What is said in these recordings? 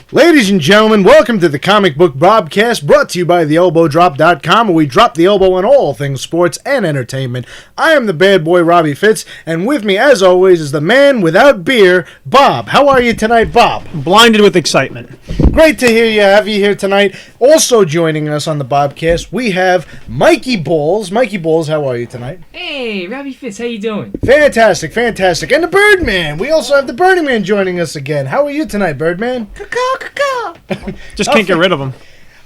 Ladies and gentlemen, welcome to the Comic Book Bobcast, brought to you by TheElbowDrop.com, where we drop the elbow on all things sports and entertainment. I am the bad boy, Robbie Fitz, and with me, as always, is the man without beer, Bob. How are you tonight, Bob? Blinded with excitement. Great to have you here tonight. Also joining us on the Bobcast, we have Mikey Ballz. Mikey Ballz, how are you tonight? Hey, Robbie Fitz, how you doing? Fantastic. And the Birdman. We also have the Birdman joining us again. How are you tonight, Birdman? Just can't get rid of them.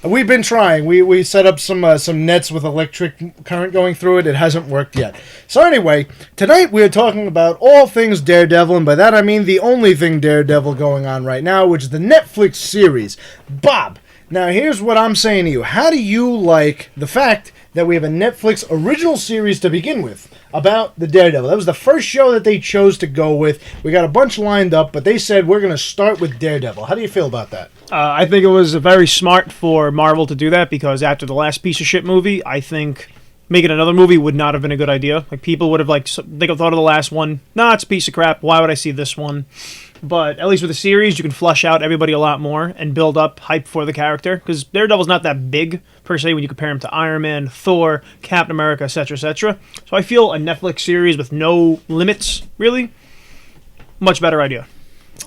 We've been trying. We set up some nets with electric current going through it. It hasn't worked yet. So anyway, tonight we are talking about all things Daredevil, and by that I mean the only thing Daredevil going on right now, which is the Netflix series. Bob, now here's what I'm saying to you. How do you like the fact that we have a Netflix original series to begin with about the Daredevil? That was the first show that they chose to go with. We got a bunch lined up, but they said we're going to start with Daredevil. How do you feel about that? I think it was very smart for Marvel to do that, because after the last piece of shit movie, I think making another movie would not have been a good idea. Like, people would have they could have thought of the last one, nah, it's a piece of crap, why would I see this one? But at least with the series, you can flesh out everybody a lot more and build up hype for the character, because Daredevil's not that big, per se, when you compare him to Iron Man, Thor, Captain America, etc., etc. So I feel a Netflix series with no limits, really, much better idea.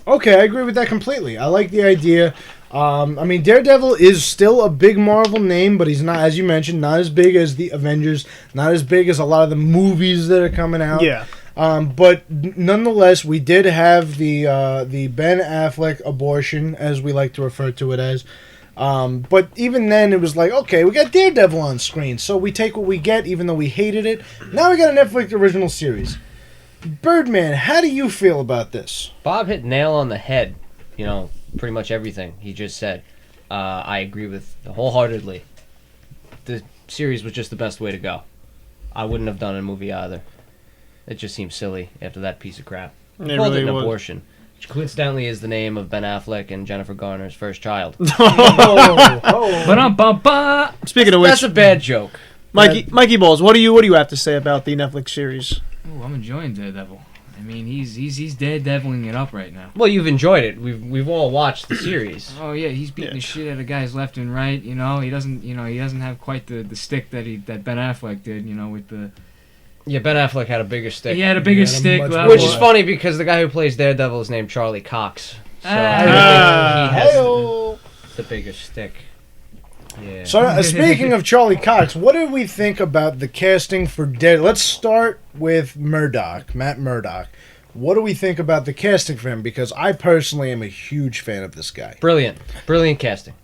Okay, I agree with that completely. I like the idea. I mean, Daredevil is still a big Marvel name, but he's not, as you mentioned, not as big as the Avengers, not as big as a lot of the movies that are coming out. Yeah. But nonetheless, we did have the Ben Affleck abortion, as we like to refer to it as. But even then, it was like, okay, we got Daredevil on screen, so we take what we get, even though we hated it. Now we got a Netflix original series. Birdman, how do you feel about this? Bob hit nail on the head. You know, pretty much everything he just said. I agree with wholeheartedly. The series was just the best way to go. I wouldn't have done a movie either. It just seems silly after that piece of crap. It Called really it an was. abortion, which coincidentally is the name of Ben Affleck and Jennifer Garner's first child. Ba-dum-ba-ba. Speaking of which, That's a bad joke. Mikey Ballz, what do you have to say about the Netflix series? Ooh, I'm enjoying Daredevil. I mean, he's Daredeviling it up right now. Well, you've enjoyed it. We've all watched the series. Oh yeah, he's beating the shit out of guys left and right. You know, he doesn't have quite the stick that Ben Affleck did. You know, with the. Yeah, Ben Affleck had a bigger stick. He had a bigger stick, Which is funny because the guy who plays Daredevil is named Charlie Cox. So I think he has the bigger stick. Yeah. So, speaking of Charlie Cox, what did we think about the casting for Daredevil? Let's start with Matt Murdock. What do we think about the casting for him? Because I personally am a huge fan of this guy. Brilliant casting.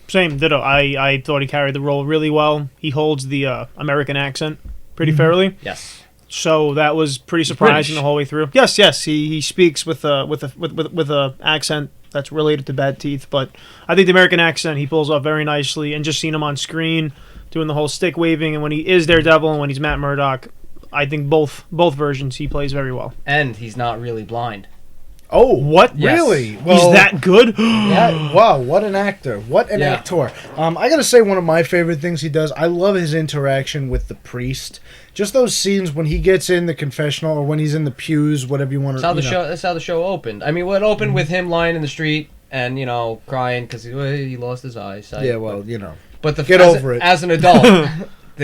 Same, ditto. I thought he carried the role really well. He holds the American accent pretty fairly. Yes. So that was pretty surprising the whole way through. Yes. He speaks with a accent that's related to bad teeth, but I think the American accent he pulls off very nicely, and just seeing him on screen doing the whole stick waving, and when he is Daredevil and when he's Matt Murdock, I think both versions he plays very well. And he's not really blind. Oh, what? Yes. Really? Well, he's that good? Yeah, wow, what an actor. What an actor. I gotta say, one of my favorite things he does, I love his interaction with the priest. Just those scenes when he gets in the confessional, or when he's in the pews, whatever you want to. That's how the show opened. I mean, it opened with him lying in the street and crying because he lost his eyesight. Yeah, well, But get over it. As an adult,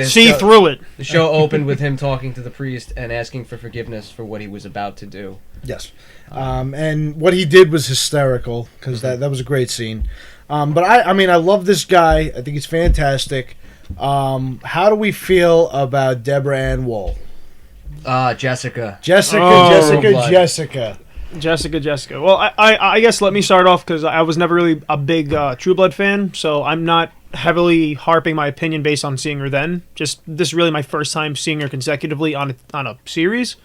see through it. The show opened with him talking to the priest and asking for forgiveness for what he was about to do. Yes. And what he did was hysterical, because that was a great scene. But I mean, I love this guy. I think he's fantastic. How do we feel about Deborah Ann Woll? Jessica. Jessica. Well, I guess let me start off, because I was never really a big True Blood fan, so I'm not heavily harping my opinion based on seeing her then. Just this is really my first time seeing her consecutively on a series.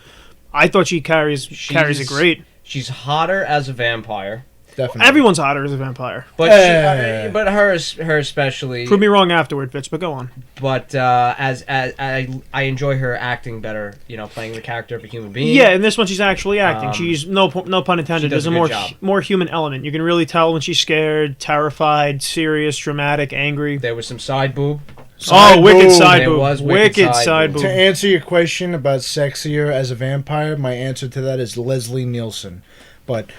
I thought she carries it great. She's hotter as a vampire. Definitely. Everyone's hotter as a vampire. But but her especially. Prove me wrong afterward, Fitz, but go on. But as I enjoy her acting better, playing the character of a human being. Yeah, in this one she's actually acting. She's no pun intended. There's a more human element. You can really tell when she's scared, terrified, serious, dramatic, angry. There was some side boob. Wicked side There boob. was Wicked side boob. To answer your question about sexier as a vampire, my answer to that is Leslie Nielsen. But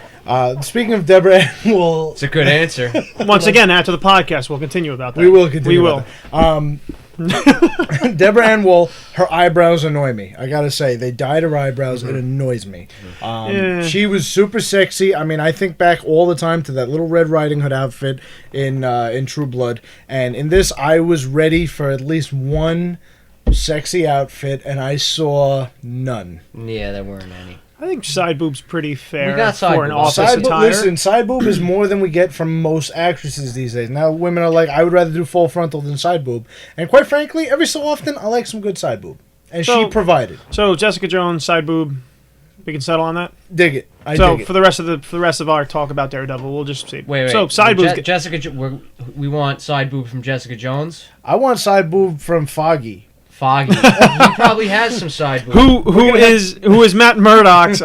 speaking of Deborah Ann Wool, It's a good answer. Once again, after the podcast, we'll continue about that. we will continue. We about will. that. Deborah Ann Wool, her eyebrows annoy me. I gotta say, they dyed her eyebrows. It annoys me. Yeah. She was super sexy. I mean, I think back all the time to that little Red Riding Hood outfit in True Blood, and in this, I was ready for at least one sexy outfit, and I saw none. Yeah, there weren't any. I think side boob's pretty fair We got side for an boob. office Side boob, attire. listen, side boob is more than we get from most actresses these days. Now women are like, I would rather do full frontal than side boob. And quite frankly, every so often, I like some good side boob. And So- she provided. So Jessica Jones, side boob. We can settle on that. Dig it. I So dig it. for the rest of our talk about Daredevil, we'll just see. Wait. So side boobs. We want side boob from Jessica Jones. I want side boob from Foggy. Foggy. He probably has some side boob. who is Matt Murdock's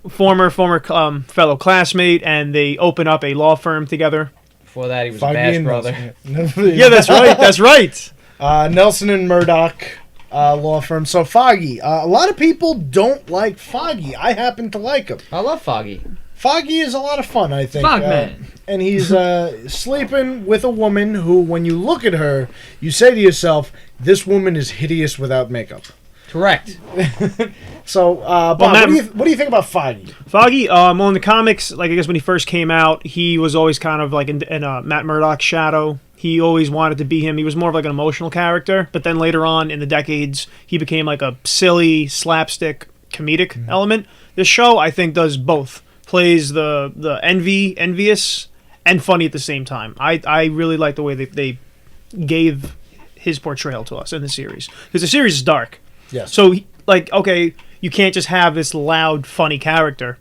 former fellow classmate, and they open up a law firm together. Before that, he was Foggy a Bash and brother. Nelson. Yeah, that's right. That's right. Nelson and Murdoch law firm. So Foggy. A lot of people don't like Foggy. I happen to like him. I love Foggy. Foggy is a lot of fun, I think. Fogman. And he's sleeping with a woman who, when you look at her, you say to yourself, this woman is hideous without makeup. Correct. So, Bob, Matt- what do you think about Foggy? Foggy, well, in the comics, like I guess when he first came out, he was always kind of like in Matt Murdock's shadow. He always wanted to be him. He was more of like an emotional character. But then later on in the decades, he became like a silly, slapstick, comedic element. This show, I think, does both. Plays the envious, and funny at the same time. I really like the way they gave his portrayal to us in the series. Because the series is dark. Yes. So, okay, you can't just have this loud, funny character.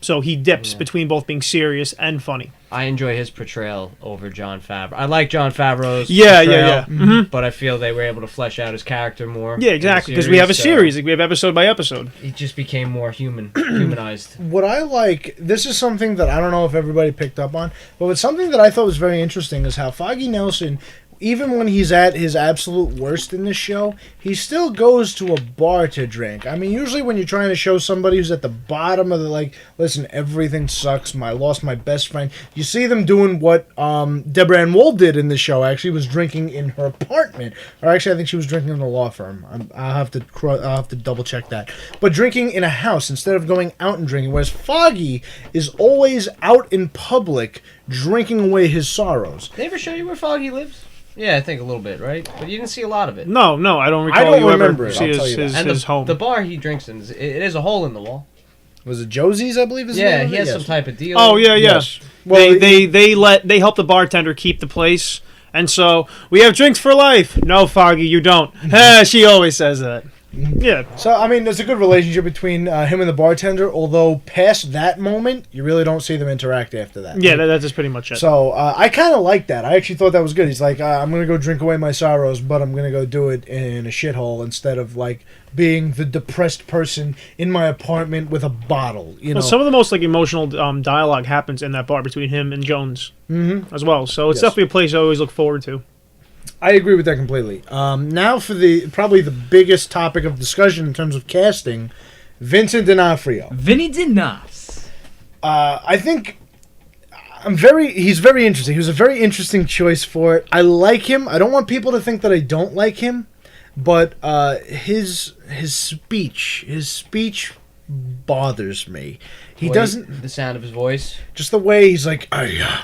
So he dips between both being serious and funny. I enjoy his portrayal over Jon Favreau. I like Jon Favreau's Yeah, portrayal, yeah. Mm-hmm. but I feel they were able to flesh out his character more. Yeah, in the exactly. Because we have a so series. Like, we have episode by episode. He just became more humanized. What I like, this is something that I don't know if everybody picked up on, but it's something that I thought was very interesting is how Foggy Nelson, even when he's at his absolute worst in this show, he still goes to a bar to drink. I mean, usually when you're trying to show somebody who's at the bottom of the, like, listen, everything sucks, I lost my best friend, you see them doing what Deborah Ann Wool did in the show, actually, was drinking in her apartment. Or actually, I think she was drinking in a law firm. I'll have to double check that. But drinking in a house instead of going out and drinking, whereas Foggy is always out in public drinking away his sorrows. They ever show you where Foggy lives? Yeah, I think a little bit, right? But you didn't see a lot of it. No, I don't recall I don't you remember ever it, see I'll tell you that. his And home. the bar he drinks in, it is a hole in the wall. Was it Josie's, I believe? Is the Yeah, name of he it? has Yes. some type of deal. Oh, yeah. Yes. Well, They help the bartender keep the place. And so, we have drinks for life. No, Foggy, you don't. She always says that. Yeah. So, I mean, there's a good relationship between him and the bartender, although past that moment, you really don't see them interact after that. Yeah, that's just pretty much it. So, I kind of like that. I actually thought that was good. He's like, I'm going to go drink away my sorrows, but I'm going to go do it in a shithole instead of, like, being the depressed person in my apartment with a bottle, you know? Well, some of the most like emotional dialogue happens in that bar between him and Jones as well. So it's Yes. definitely a place I always look forward to. I agree with that completely. Now for probably the biggest topic of discussion in terms of casting, Vincent D'Onofrio. Vinny Dinas. I think he's very interesting. He was a very interesting choice for it. I like him. I don't want people to think that I don't like him, but his speech bothers me. He doesn't, The sound of his voice. just the way he's like, I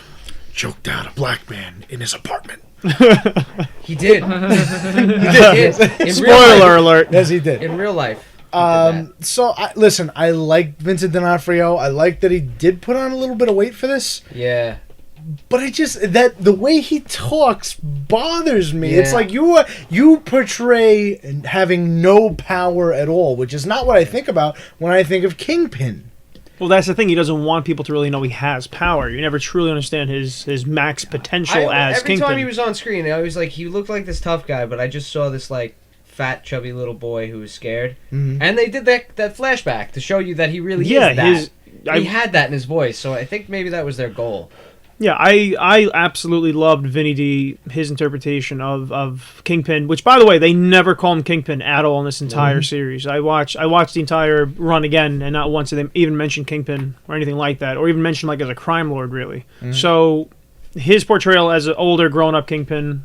choked out a black man in his apartment. He did. He did. In real Spoiler life. Yes, alert. he did. In real life. he did that. So listen, I like Vincent D'Onofrio. I like that he did put on a little bit of weight for this. Yeah. But the way he talks bothers me. Yeah. It's like you portray having no power at all, which is not what I think about when I think of Kingpin. Well, that's the thing. He doesn't want people to really know he has power. You never truly understand his max potential as every Kingpin. time he was on screen, I was like, he looked like this tough guy, but I just saw this like fat, chubby little boy who was scared. Mhm. And they did that flashback to show you that he really Yeah, is that. I He had that in his voice, so I think maybe that was their goal. Yeah, I absolutely loved Vinny D, his interpretation of Kingpin, which, by the way, they never call him Kingpin at all in this entire series. I watched the entire run again, and not once did they even mention Kingpin or anything like that, or even mention like as a crime lord, really. So his portrayal as an older, grown-up Kingpin,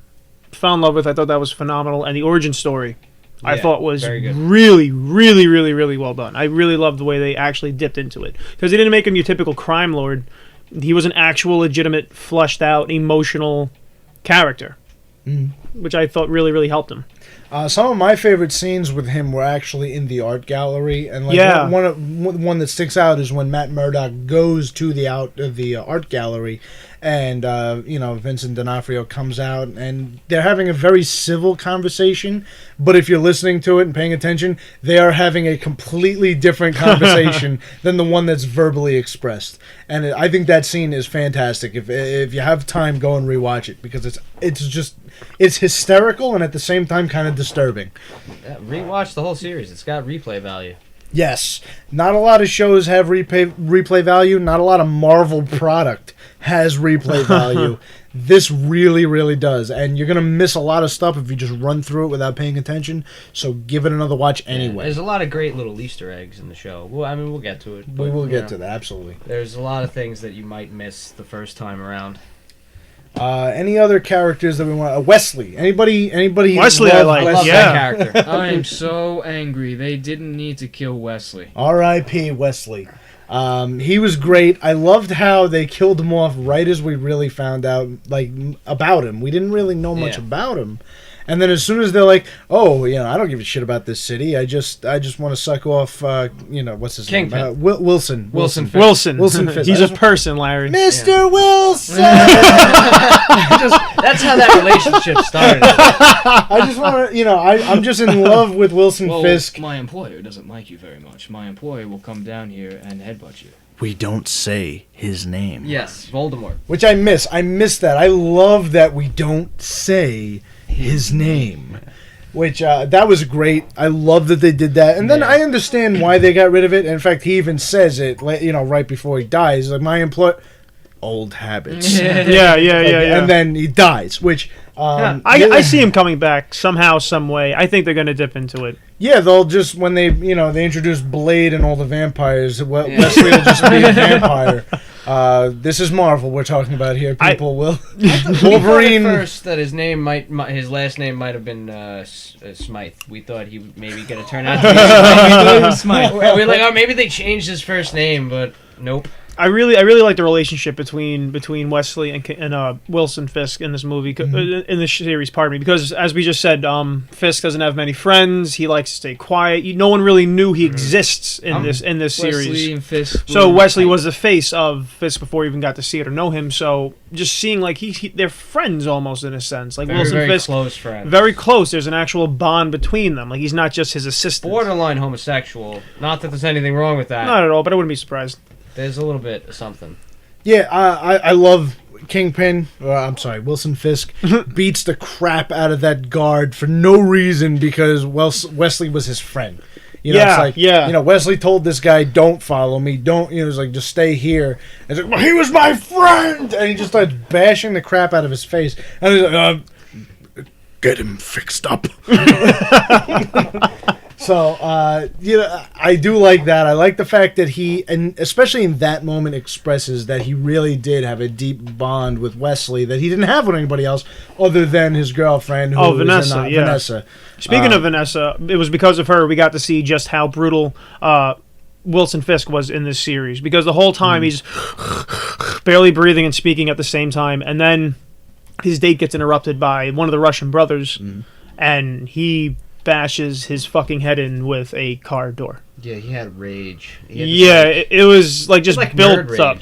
fell in love with. I thought that was phenomenal, and the origin story I thought was really, really, really, really well done. I really loved the way they actually dipped into it, because they didn't make him your typical crime lord. He was an actual, legitimate, fleshed-out, emotional character, which I thought really, really helped him. Some of my favorite scenes with him were actually in the art gallery, and one that sticks out is when Matt Murdock goes to the art gallery, and Vincent D'Onofrio comes out, and they're having a very civil conversation. But if you're listening to it and paying attention, they are having a completely different conversation than the one that's verbally expressed. And I think that scene is fantastic. If you have time, go and rewatch it, because it's hysterical and at the same time kind of disturbing. Rewatch the whole series. It's got replay value. Yes. Not a lot of shows have replay value. Not a lot of Marvel product has replay value. This really, really does. And you're going to miss a lot of stuff if you just run through it without paying attention. So give it another watch anyway. There's a lot of great little Easter eggs in the show. Well, we'll get to it. But, we will get to that, absolutely. There's a lot of things that you might miss the first time around. Any other characters that we want? Wesley. Anybody? Wesley, I love that character. I am so angry. They didn't need to kill Wesley. R.I.P. Wesley. He was great. I loved how they killed him off right as we really found out about him. We didn't really know much about him. And then as soon as they're like, oh, I don't give a shit about this city. I just want to suck off, what's his name? Wilson. Wilson Fisk. He's a person, Larry. Mr. Wilson! That's how that relationship started. I just want to, I'm just in love with Wilson Fisk. My employer doesn't like you very much. My employer will come down here and headbutt you. We don't say his name. Yes, Voldemort. Which I miss. I miss that. I love that we don't say his name. Which, that was great. I love that they did that. And then I understand why they got rid of it. In fact, he even says it, right before he dies. Like, my employer... Old habits. Yeah. And then he dies, which... I see him coming back somehow, some way. I think they're going to dip into it. Yeah, they'll just, when they introduce Blade and all the vampires, Wesley will just be a vampire. This is Marvel we're talking about here. People will. Wolverine. First, that his last name might have been Smythe. We thought he was maybe going to turn out to be Smythe. We're like, maybe they changed his first name, but nope. I really like the relationship between Wesley and Wilson Fisk in this movie, in this series. Pardon me, because as we just said, Fisk doesn't have many friends. He likes to stay quiet. No one really knew he exists in this series. Wesley and Fisk. So Wesley was the face of Fisk before we even got to see it or know him. So just seeing they're friends almost in a sense. Like Wilson Fisk, close friends. Very close. There's an actual bond between them. Like he's not just his assistant. Borderline homosexual. Not that there's anything wrong with that. Not at all. But I wouldn't be surprised. There's a little bit of something. Yeah, I love Kingpin. Wilson Fisk beats the crap out of that guard for no reason because Wesley was his friend. Wesley told this guy, "Don't follow me. Don't." It was like, just stay here. And it's like, well, he was my friend, and he just starts bashing the crap out of his face. And he's like, "Get him fixed up." So, I do like that. I like the fact that he, and especially in that moment, expresses that he really did have a deep bond with Wesley that he didn't have with anybody else other than his girlfriend, who was Vanessa. Speaking of Vanessa, it was because of her we got to see just how brutal Wilson Fisk was in this series. Because the whole time he's barely breathing and speaking at the same time, and then his date gets interrupted by one of the Russian brothers, and he bashes his fucking head in with a car door. Yeah, he had rage. It was like just built up.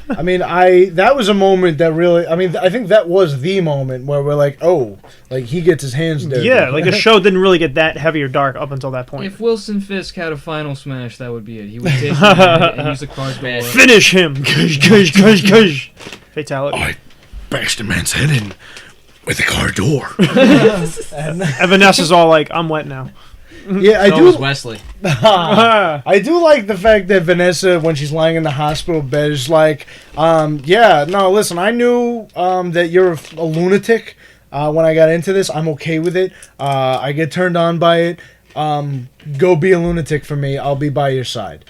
I mean, that was a moment that really, I think that was the moment where we're like, oh, like he gets his hands dirty. Yeah, like the show didn't really get that heavy or dark up until that point. If Wilson Fisk had a final smash, that would be it. He would take him and use the car door. Finish him! Gush. Fatality. I bashed a man's head in with a car door. And Vanessa's all like, I'm wet now. Yeah, I So do. was Wesley. I do like the fact that Vanessa, when she's lying in the hospital bed, is like, yeah, no, listen, I knew that you're a lunatic when I got into this. I'm okay with it. I get turned on by it. Go be a lunatic for me. I'll be by your side.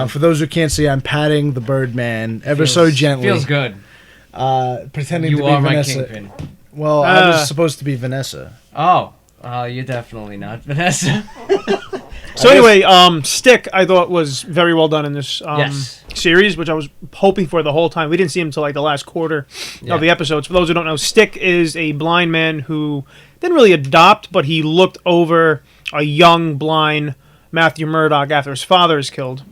For those who can't see, I'm patting the Birdman so gently. Feels good. Pretending You to be are my Vanessa. kingpin. Well, I was supposed to be Vanessa. Oh, you're definitely not Vanessa. So anyway, Stick I thought was very well done in this Yes. series, which I was hoping for the whole time. We didn't see him until like the last quarter Yeah. of the episodes. For those who don't know, Stick is a blind man who didn't really adopt, but he looked over a young blind Matthew Murdock after his father is killed.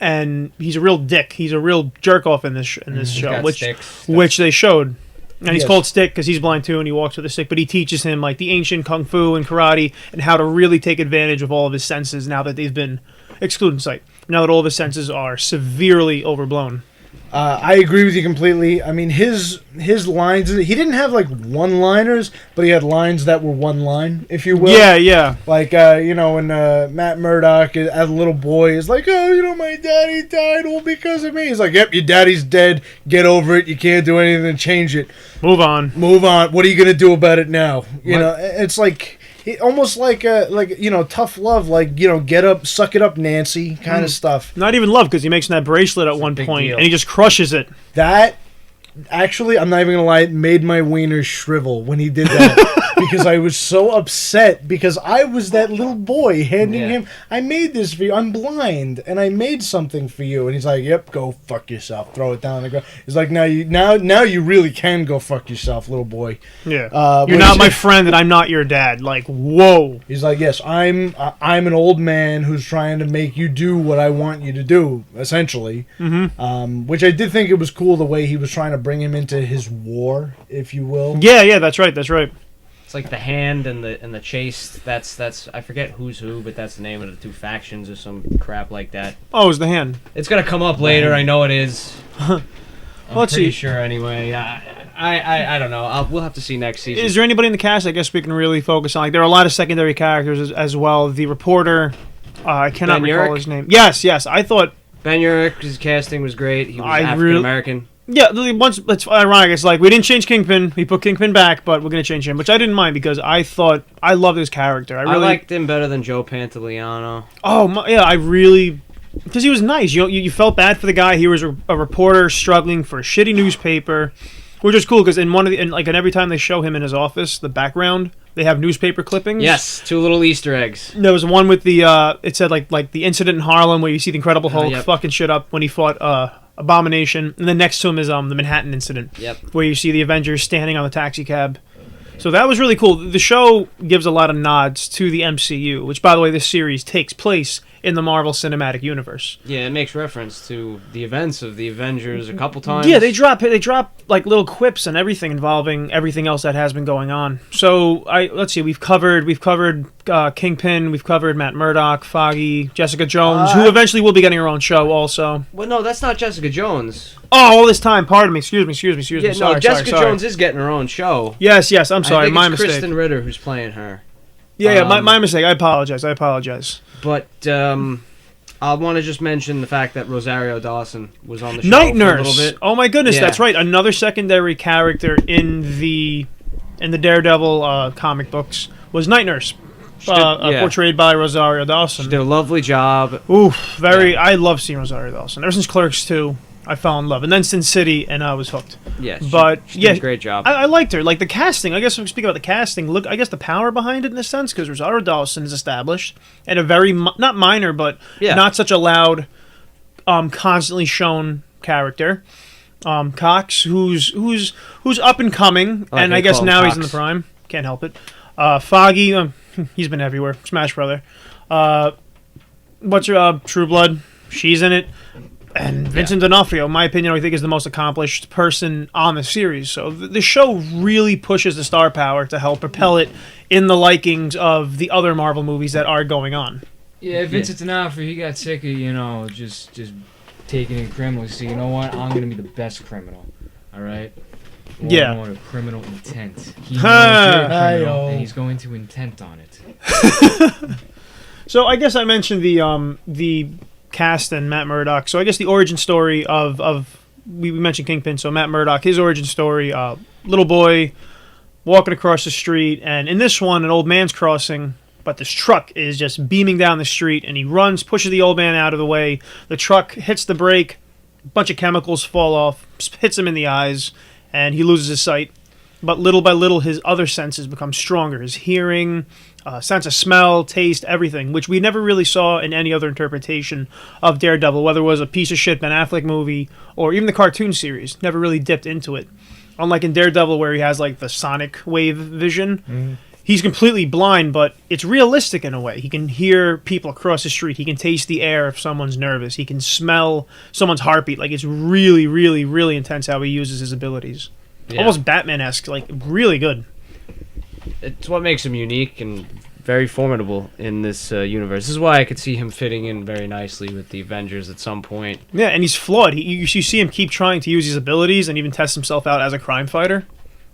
And he's a real dick. He's a real jerk off in this show, got which sticks. which they showed. And he's Yes. called Stick because he's blind too, and he walks with a stick. But he teaches him like the ancient kung fu and karate, and how to really take advantage of all of his senses now that they've been excluded sight. Now that all of his senses are severely overblown. I agree with you completely. I mean, his lines, he didn't have like one-liners, but he had lines that were one line, if you will. Yeah. Like, when Matt Murdock, as a little boy, is like, oh, my daddy died all because of me. He's like, yep, your daddy's dead. Get over it. You can't do anything to change it. Move on. Move on. What are you going to do about it now? You know, it's like... almost like tough love, like, get up, suck it up, Nancy, kind of stuff. Not even love, because he makes that bracelet at one big point, deal. and he just crushes it. That, actually, I'm not even gonna lie, it made my wiener shrivel when he did that. Because I was so upset, because I was that little boy handing him, I made this for you, I'm blind, and I made something for you. And he's like, yep, go fuck yourself, throw it down on the ground. He's like, now you really can go fuck yourself, little boy. Yeah. You're not my friend, and I'm not your dad. Like, whoa. He's like, yes, I'm an old man who's trying to make you do what I want you to do, essentially. Which I did think it was cool the way he was trying to bring him into his war, if you will. Yeah, that's right. It's like the hand and the chase. That's I forget who's who, but that's the name of the two factions or some crap like that. Oh, it was the hand. It's gonna come up later. I know it is. I'm Let's pretty see. sure anyway. I don't know. We'll have to see next season. Is there anybody in the cast I guess we can really focus on? Like, there are a lot of secondary characters as well. The reporter, I cannot Ben recall Urich? his name. Yes. I thought... Ben Urich's casting was great. He was African American. Yeah, it's ironic. It's like, we didn't change Kingpin. We put Kingpin back, but we're going to change him, which I didn't mind because I loved his character. I liked him better than Joe Pantoliano. I really... Because he was nice. You felt bad for the guy. He was a reporter struggling for a shitty newspaper, which is cool because in every time they show him in his office, the background, they have newspaper clippings. Yes, 2 little Easter eggs. There was one with the it said like the incident in Harlem where you see the Incredible Hulk Yep. fucking shit up when he fought Abomination, and then next to him is the Manhattan incident. Yep. Where you see the Avengers standing on the taxi cab. So that was really cool. The show gives a lot of nods to the MCU, which, by the way, this series takes place in the Marvel Cinematic Universe. Yeah, it makes reference to the events of the Avengers a couple times. Yeah, they drop like little quips and everything involving everything else that has been going on. So let's see, we've covered Kingpin, we've covered Matt Murdock, Foggy, Jessica Jones, who eventually will be getting her own show also. Well, no, that's not Jessica Jones. Oh, all this time, pardon me, excuse me. Yeah, Sorry, Jessica sorry. Jones is getting her own show. Yes, I'm sorry, I think my it's mistake. Kristen Ritter who's playing her. Yeah, my mistake. I apologize. But I want to just mention the fact that Rosario Dawson was on the show Night for Nurse. a little bit. Oh my goodness, Yeah. that's right. Another secondary character in the Daredevil comic books was Night Nurse, portrayed by Rosario Dawson. She did a lovely job. Oof, I love seeing Rosario Dawson. Ever since Clerks 2, I fell in love, and then Sin City, and I was hooked. Yeah, she yeah, did a great job. I liked her. Like the casting, I guess if we speak about the casting, look, I guess the power behind it in a sense, because Rosario Dawson is established, and a very not minor, but not such a loud, constantly shown character. Cox, who's up and coming, and I guess now he's in the prime. Can't help it. Foggy, he's been everywhere. Smash Brother. What's your True Blood? She's in it. And Vincent D'Onofrio, in my opinion, I think is the most accomplished person on the series. So the show really pushes the star power to help propel it in the likings of the other Marvel movies that are going on. Yeah, Vincent D'Onofrio, he got sick of, just taking in criminals. So you know what? I'm going to be the best criminal. All right? Yeah. I want a criminal intent. He knows you're a criminal, and he's going to intent on it. So I guess I mentioned the cast and Matt Murdock. So I guess the origin story of we mentioned Kingpin. So Matt Murdock, his origin story, little boy walking across the street, and in this one, an old man's crossing, but this truck is just beaming down the street, and he runs, pushes the old man out of the way. The truck hits the brake, a bunch of chemicals fall off, hits him in the eyes, and he loses his sight. But little by little, his other senses become stronger. His hearing, sense of smell, taste, everything, which we never really saw in any other interpretation of Daredevil, whether it was a piece of shit Ben Affleck movie or even the cartoon series. Never really dipped into it. Unlike in Daredevil, where he has like the sonic wave vision, he's completely blind, but it's realistic in a way. He can hear people across the street. He can taste the air if someone's nervous. He can smell someone's heartbeat. Like, it's really, really, really intense how he uses his abilities. Yeah. Almost Batman-esque, like, really good. It's what makes him unique and very formidable in this universe. This is why I could see him fitting in very nicely with the Avengers at some point. Yeah, and he's flawed. You see him keep trying to use his abilities and even test himself out as a crime fighter.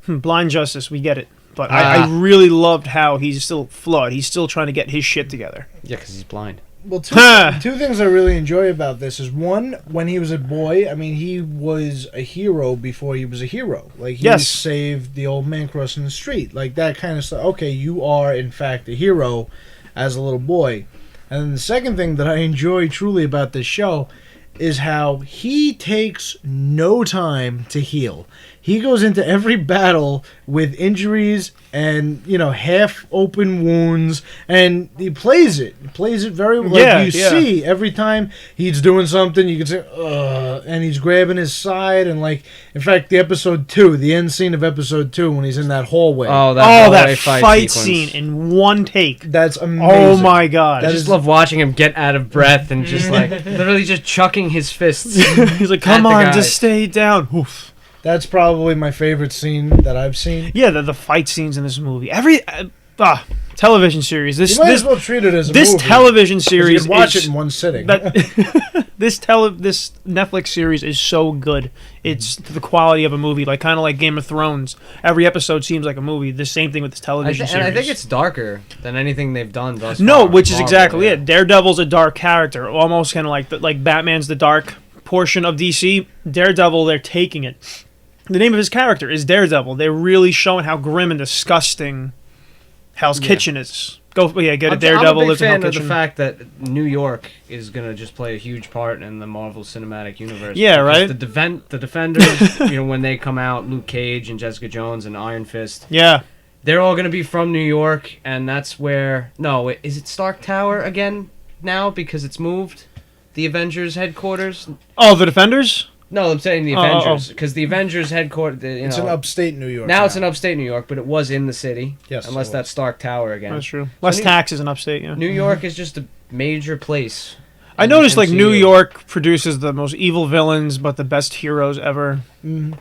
Blind justice, we get it. But I really loved how he's still flawed. He's still trying to get his shit together. Yeah, because he's blind. Well, two things I really enjoy about this is, one, when he was a boy, I mean, he was a hero before he was a hero. Like, he saved the old man crossing the street. Like, that kind of stuff. Okay, you are, in fact, a hero as a little boy. And then the second thing that I enjoy truly about this show is how he takes no time to heal. He goes into every battle with injuries and, half open wounds, and he plays it. He plays it very well. Like, you see every time he's doing something, you can say, ugh, and he's grabbing his side, and like, in fact, the end scene of episode 2, when he's in that hallway. That fight scene in one take. That's amazing. Oh my god. I just love watching him get out of breath and just like, literally just chucking his fists. He's like, come on, just stay down. Oof. That's probably my favorite scene that I've seen. Yeah, the fight scenes in this movie. Every television series. You might as well treat it as a movie. This television series, you can watch it in one sitting. This Netflix series is so good. It's the quality of a movie, like kind of like Game of Thrones. Every episode seems like a movie. The same thing with this television series. And I think it's darker than anything they've done thus far. No, which is exactly it. Daredevil's a dark character, almost kind of like Batman's the dark portion of DC. Daredevil, they're taking it. The name of his character is Daredevil. They're really showing how grim and disgusting Hell's Kitchen is. Get a Daredevil lives in Hell's Kitchen. I'm a big fan of the fact that New York is going to just play a huge part in the Marvel Cinematic Universe. Yeah, right? The Defenders, when they come out, Luke Cage and Jessica Jones and Iron Fist. Yeah. They're all going to be from New York, and that's where... No, is it Stark Tower again now because it's moved? The Avengers headquarters? Oh, the Defenders? No, I'm saying the Avengers, because the Avengers headquarters... It's in upstate New York. Now it's in upstate New York, but it was in the city. Yes. Unless that's Stark Tower again. That's true. Less taxes in upstate, yeah. New York is just a major place. I noticed, like, New York produces the most evil villains, but the best heroes ever. Mm-hmm.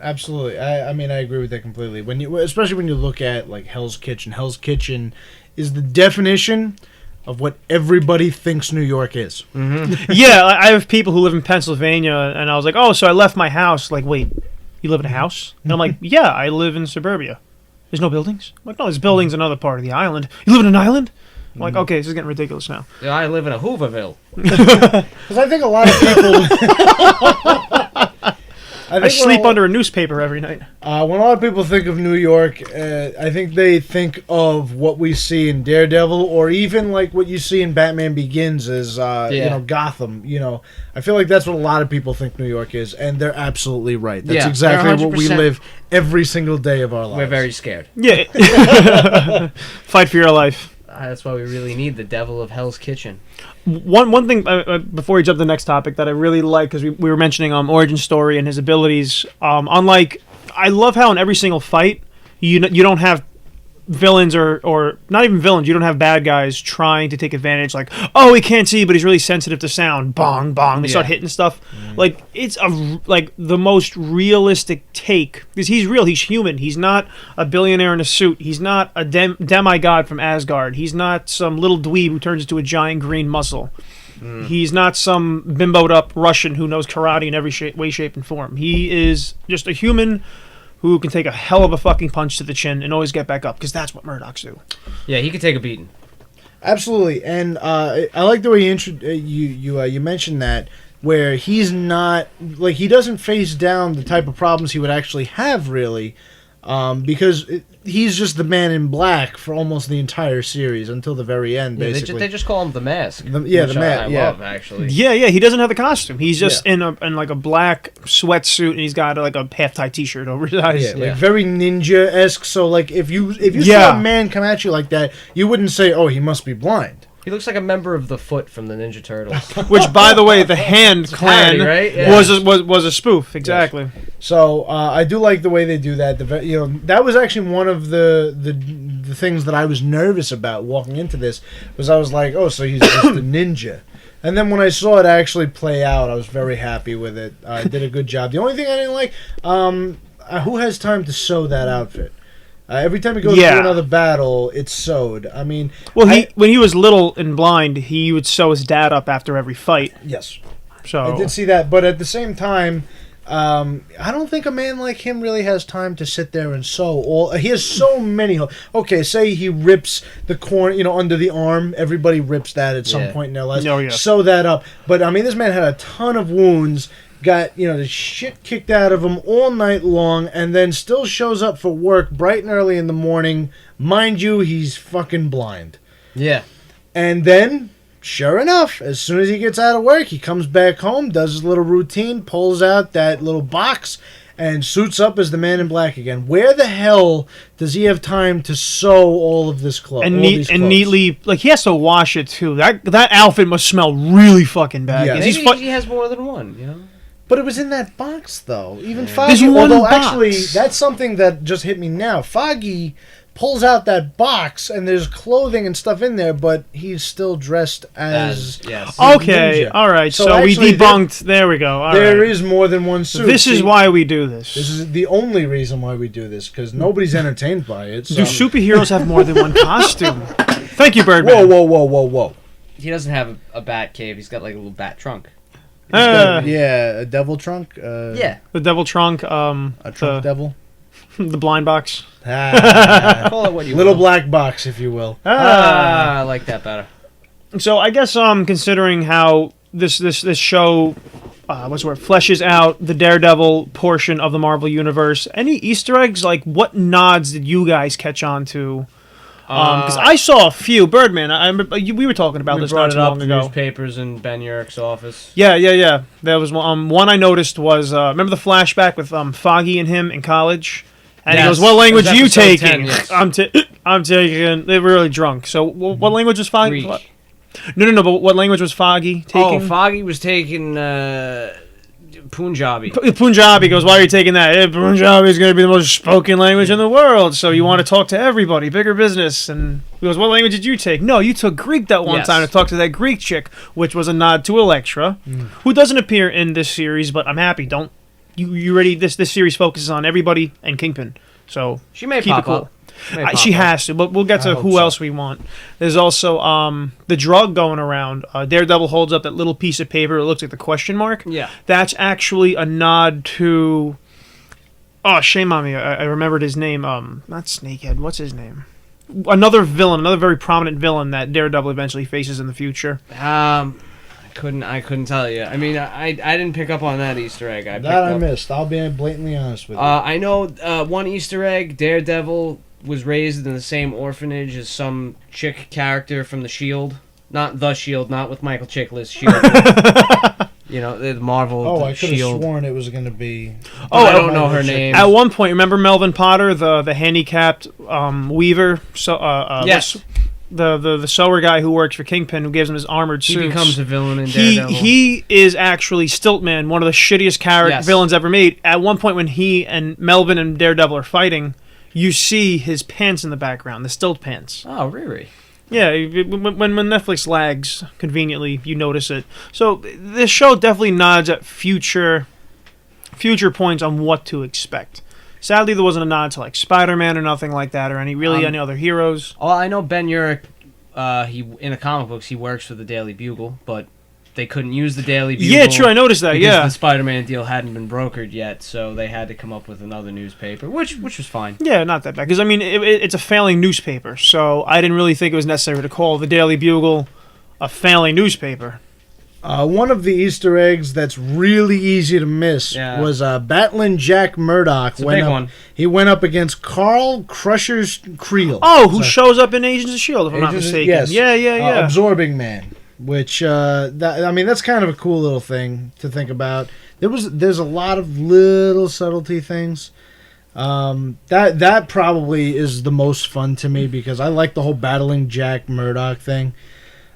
Absolutely. I mean, I agree with that completely. Especially when you look at, like, Hell's Kitchen. Hell's Kitchen is the definition of what everybody thinks New York is. Mm-hmm. Yeah, I have people who live in Pennsylvania, and I was like, oh, so I left my house. Like, wait, you live in a house? And I'm like, yeah, I live in suburbia. There's no buildings? I'm like, no, there's buildings in another part of the island. You live in an island? I'm like, okay, this is getting ridiculous now. Yeah, I live in a Hooverville. Because I think a lot of people... I sleep under a newspaper every night. When a lot of people think of New York, I think they think of what we see in Daredevil, or even like what you see in Batman Begins as Gotham. I feel like that's what a lot of people think New York is, and they're absolutely right. That's exactly what we live every single day of our lives. We're very scared. Yeah. Fight for your life. That's why we really need the Devil of Hell's Kitchen. One thing before we jump to the next topic that I really like, because we were mentioning origin story and his abilities. I love how in every single fight you don't have villains or not even villains. You don't have bad guys trying to take advantage. Like, oh, he can't see, but he's really sensitive to sound. Bong bong. They start hitting stuff. Like, it's the most realistic take, because he's real. He's human. He's not a billionaire in a suit. He's not a demigod from Asgard. He's not some little dweeb who turns into a giant green muscle. He's not some bimboed up Russian who knows karate in every way, shape, and form. He is just a human who can take a hell of a fucking punch to the chin and always get back up, because that's what Murdochs do. Yeah, he could take a beating. Absolutely, and I like the way you mentioned that, where he's not like he doesn't face down the type of problems he would actually have really, because he's just the Man in Black for almost the entire series until the very end. Yeah, Basically, they just call him the Mask. The which Mask. I Yeah, love actually. Yeah, he doesn't have the costume. He's just in like a black sweatsuit, and he's got like a half-tight T-shirt over his eyes. like very ninja-esque. So like if you saw a man come at you like that, you wouldn't say, "Oh, he must be blind." He looks like a member of the Foot from the Ninja Turtles. Which, by the way, the Hand Clan parody, right? Yeah. was a spoof. Exactly. Yes. So I do like the way they do that. That was actually one of the things that I was nervous about walking into this. Was I was like, oh, so he's just a ninja. And then when I saw it actually play out, I was very happy with it. I did a good job. The only thing I didn't like, who has time to sew that outfit? Every time he goes to another battle, it's sewed. I mean... Well, when he was little and blind, he would sew his dad up after every fight. Yes. So I did see that, but at the same time, I don't think a man like him really has time to sit there and sew. He has so many... Okay, say he rips the corner, under the arm. Everybody rips that at some point in their lives. Oh, yeah. Sew that up. But, I mean, this man had a ton of wounds... Got, the shit kicked out of him all night long, and then still shows up for work bright and early in the morning. Mind you, he's fucking blind. Yeah. And then, sure enough, as soon as he gets out of work, he comes back home, does his little routine, pulls out that little box, and suits up as the Man in Black again. Where the hell does he have time to sew all of this clothes? And neatly, like, he has to wash it, too. That outfit must smell really fucking bad. Yeah. Maybe he has more than one, But it was in that box, though. Even There's Foggy, one although box. actually, that's something that just hit me now. Foggy pulls out that box, and there's clothing and stuff in there, but he's still dressed as yes. Okay, ninja. all right. So we actually, debunked. There we go. All There right. is more than one suit. This is why we do this. This is the only reason why we do this, because nobody's entertained by it. So. Do superheroes have more than one costume? Thank you, Birdman. Whoa. He doesn't have a bat cave. He's got like a little bat trunk. A devil trunk. Yeah. The devil trunk. A trunk devil. The blind box. Call it what you Little will. black box, if you will. I like that better. So I guess considering how this show fleshes out the Daredevil portion of the Marvel universe, any Easter eggs? Like, what nods did you guys catch on to? Because I saw a few. Birdman, we were talking about We this brought not it too up long in ago. newspapers in Ben Urich's office. Yeah. There was one I noticed was remember the flashback with Foggy and him in college, and he Yes. goes, "What language It are you was episode taking?" 10, yes. I'm taking. They were really drunk. So what language was Foggy? Greek. No. But what language was Foggy taking? Oh, Foggy was taking Punjabi. Punjabi goes, why are you taking that? Punjabi is going to be the most spoken language in the world, so you want to talk to everybody, bigger business. And he goes, what language did you take? No, you took Greek that one Yes. time to talk to that Greek chick, which was a nod to Elektra, who doesn't appear in this series, but I'm happy. Don't you ready? This series focuses on everybody and Kingpin, so She may keep pop it cool. up. She has to, but we'll get I to hope who so. else we want. There's also the drug going around. Daredevil holds up that little piece of paper. It looks like the question mark. Yeah. That's actually a nod to... Oh, shame on me. I remembered his name. Not Snakehead. What's his name? Another villain, another very prominent villain that Daredevil eventually faces in the future. I couldn't tell you. I mean, I didn't pick up on that Easter egg. I missed. I'll be blatantly honest with you. I know one Easter egg. Daredevil was raised in the same orphanage as some chick character from the Shield. Not the Shield, not with Michael Chiklis. Shield. The Marvel. I could have Shield. sworn it was going to be... I don't know her name. At one point, remember Melvin Potter, the handicapped weaver? So Yes. The sewer guy who works for Kingpin, who gives him his armored He suits. becomes a villain in Daredevil. He is actually Stiltman, one of the shittiest Yes. villains ever made. At one point, when he and Melvin and Daredevil are fighting, you see his pants in the background, the stilt pants. Oh, Riri. Yeah, when Netflix lags conveniently, you notice it. So this show definitely nods at future points on what to expect. Sadly, there wasn't a nod to like Spider-Man or nothing like that, or any other heroes. Oh, I know Ben Urich. He in the comic books he works for the Daily Bugle, but they couldn't use the Daily Bugle. Yeah, true. I noticed that. Because Yeah. the Spider-Man deal hadn't been brokered yet, so they had to come up with another newspaper, which was fine. Yeah, not that bad. Because, I mean, it's a failing newspaper, so I didn't really think it was necessary to call the Daily Bugle a failing newspaper. One of the Easter eggs that's really easy to miss was Battling Jack Murdoch. It's a big one. He went up against Carl Crusher's Creel. Oh, who shows up in Agents of S.H.I.E.L.D., if I'm not mistaken. Yes. Yeah. Absorbing Man, which, that's kind of a cool little thing to think about. There's a lot of little subtlety things. That probably is the most fun to me because I like the whole Battling Jack Murdoch thing.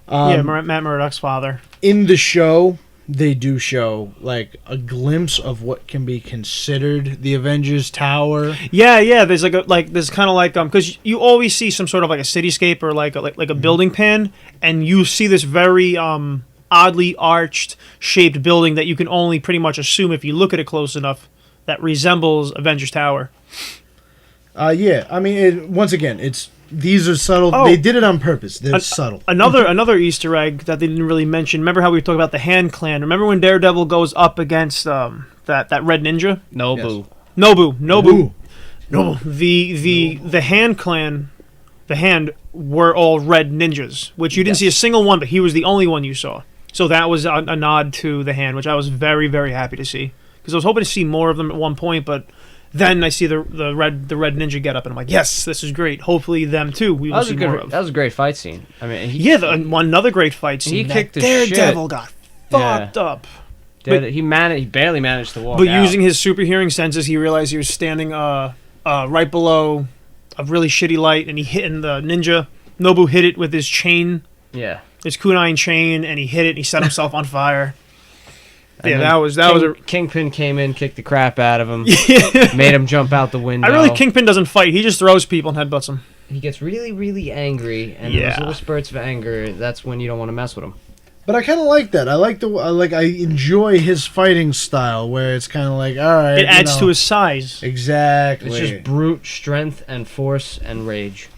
Matt Murdock's father. In the show, they do show like a glimpse of what can be considered the Avengers Tower. Yeah. There's there's kind of like because you always see some sort of like a cityscape or like a building pan, and you see this very oddly arched shaped building that you can only pretty much assume if you look at it close enough that resembles Avengers Tower. Yeah. I mean, once again, these are subtle. Oh. They did it on purpose. They're subtle. Another Easter egg that they didn't really mention. Remember how we were talking about the Hand Clan? Remember when Daredevil goes up against that Red Ninja? Nobu. Nobu. The Hand Clan, the Hand were all red ninjas, which you didn't see a single one, but he was the only one you saw. So that was a nod to the Hand, which I was very, very happy to see because I was hoping to see more of them at one point, but. Then I see the red ninja get up, and I'm like, yes, this is great. Hopefully, them too. We will see more of. That was a great fight scene. I mean, another great fight scene. He kicked the Daredevil shit. got fucked up. He barely managed to walk. But out. using his super hearing senses, he realized he was standing right below a really shitty light, and he hit in the ninja. Nobu hit it with his chain. Yeah. His kunai chain, and he hit it. And he set himself on fire. And that was a Kingpin came in, kicked the crap out of him, made him jump out the window. Kingpin doesn't fight. He just throws people and headbutts them. He gets really, really angry, and those little spurts of anger. That's when you don't want to mess with him. But I kind of like that. I enjoy his fighting style, where it's kind of like, all right, it adds to his size. Exactly. It's just brute strength and force and rage.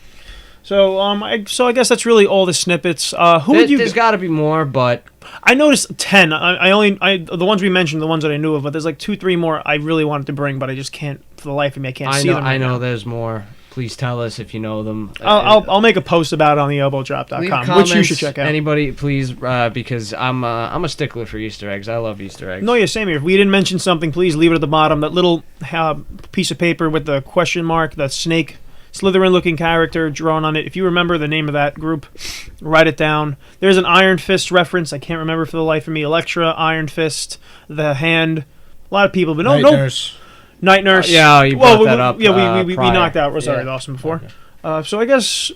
So I guess that's really all the snippets. There's got to be more, but I noticed 10. The ones we mentioned, the ones that I knew of, but there's like 2-3 more I really wanted to bring, but I just can't for the life of me. I can't see them. I know there's more. Please tell us if you know them. I'll make a post about it on the elbowdrop.com, which you should check out. Anybody, please, because I'm a stickler for Easter eggs. I love Easter eggs. No, yeah, same here. If we didn't mention something, please leave it at the bottom. That little piece of paper with the question mark, the snake. Slytherin-looking character drawn on it. If you remember the name of that group, write it down. There's an Iron Fist reference. I can't remember for the life of me. Elektra, Iron Fist, the Hand. A lot of people, but Night Nurse. Yeah, you brought that up. Yeah, we knocked out Rosario Dawson before. So I guess,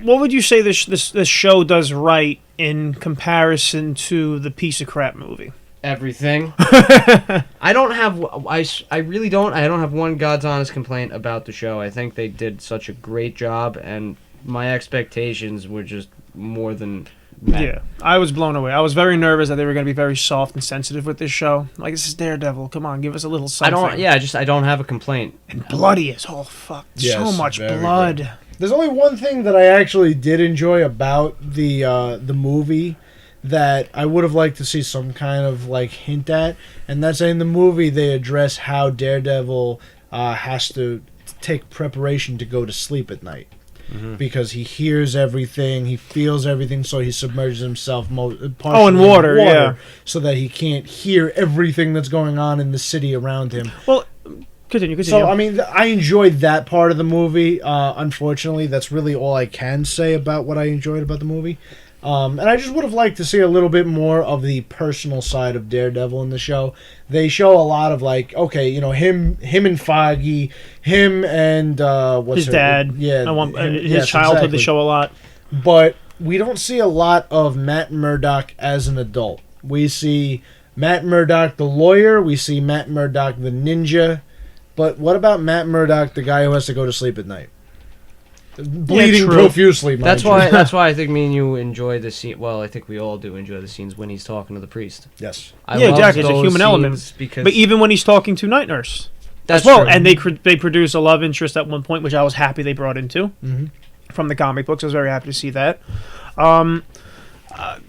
what would you say this show does right in comparison to the piece of crap movie? Everything. I really don't. I don't have one God's honest complaint about the show. I think they did such a great job, and my expectations were just more than met. Yeah, I was blown away. I was very nervous that they were going to be very soft and sensitive with this show. Like, this is Daredevil. Come on, give us a little something. I don't have a complaint. And bloody as oh fuck, yes, so much blood. Good. There's only one thing that I actually did enjoy about the movie that I would have liked to see some kind of like hint at, and that's in the movie they address how Daredevil has to take preparation to go to sleep at night. Mm-hmm. Because he hears everything, he feels everything, so he submerges himself in water, yeah, so that he can't hear everything that's going on in the city around him. Well, continue. So, I mean, I enjoyed that part of the movie. Unfortunately, that's really all I can say about what I enjoyed about the movie. And I just would have liked to see a little bit more of the personal side of Daredevil in the show. They show a lot of like, okay, you know, him and Foggy, him and his dad, his childhood. Exactly. They show a lot, but we don't see a lot of Matt Murdock as an adult. We see Matt Murdock, the lawyer. We see Matt Murdock, the ninja. But what about Matt Murdock, the guy who has to go to sleep at night? Bleeding profusely. That's why I think me and you enjoy the scene. Well, I think we all do enjoy the scenes when he's talking to the priest. Yes. Exactly. It's a human element. But even when he's talking to Night Nurse, that's well, true. and they produce a love interest at one point, which I was happy they brought into from the comic books. I was very happy to see that.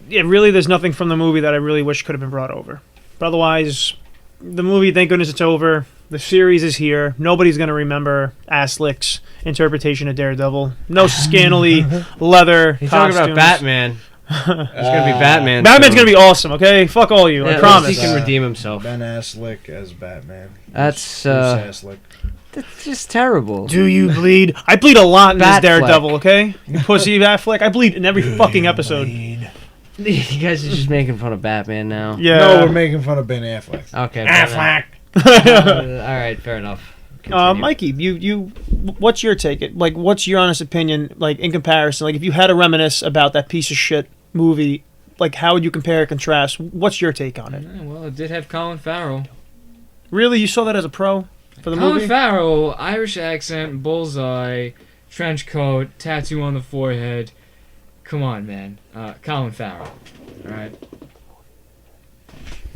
Yeah, really, there's nothing from the movie that I really wish could have been brought over. But otherwise, the movie, thank goodness it's over. The series is here. Nobody's going to remember Asslick's interpretation of Daredevil. No scantily leather He's costumes. talking about Batman. There's going to be Batman. Batman's soon. going to be awesome, okay? Fuck all you, Yeah, I promise. He can redeem himself. Ben Affleck as Batman. That's, Bruce Affleck. That's just terrible. Do you bleed? I bleed a lot in this Batfleck. Daredevil, okay? You pussy Affleck. I bleed in every fucking episode. You guys are just making fun of Batman now. Yeah. No, we're making fun of Ben Affleck. Okay. Affleck. All right, fair enough. Continue. Mikey, what's your take? What's your honest opinion? Like, in comparison, like, if you had to reminisce about that piece of shit movie, like, how would you compare and contrast? What's your take on it? Yeah, well, it did have Colin Farrell. Really, you saw that as a pro for the Colin movie? Farrell, Irish accent, bullseye, trench coat, tattoo on the forehead. Come on, man. Colin Farrell. All right.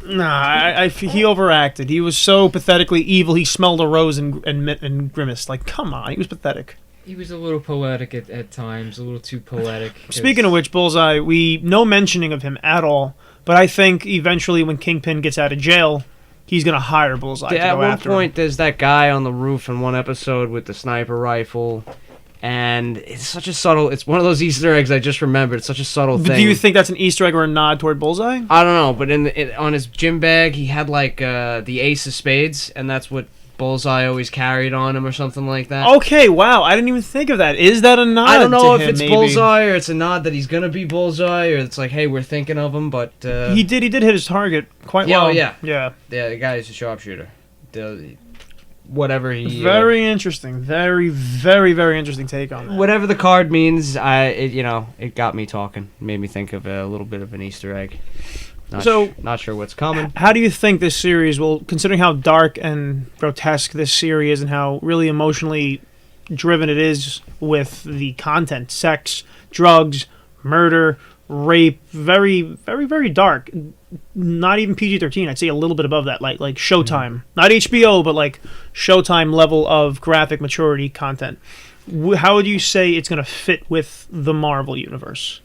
Nah, he overacted. He was so pathetically evil. He smelled a rose and grimaced. Like, come on, he was pathetic. He was a little poetic at times, a little too poetic. Speaking of which, Bullseye, no mentioning of him at all. But I think eventually, when Kingpin gets out of jail, he's gonna hire Bullseye. At one after point, him. there's that guy on the roof in one episode with the sniper rifle, and it's such a subtle. It's one of those Easter eggs I just remembered. It's such a subtle But thing. do you think that's an Easter egg or a nod toward Bullseye? I don't know, but on his gym bag, he had like the ace of spades, and that's what Bullseye always carried on him, or something like that. Okay, wow, I didn't even think of that. Is that a nod? I don't know to if him, it's maybe? Bullseye or it's a nod that he's gonna be Bullseye, or it's like, hey, we're thinking of him, but He did hit his target quite Yeah, well. oh, yeah. Yeah. the guy is a sharpshooter. Whatever he Very interesting. Very, very, very interesting take on that. whatever the card means, it got me talking. Made me think of a little bit of an Easter egg. Not sure what's coming. How do you think this series will, considering how dark and grotesque this series is and how really emotionally driven it is with the content, sex, drugs, murder, rape, very, very, very dark. Not even PG-13. I'd say a little bit above that, like Showtime. Not HBO, but like Showtime level of graphic maturity content. How would you say it's going to fit with the Marvel universe?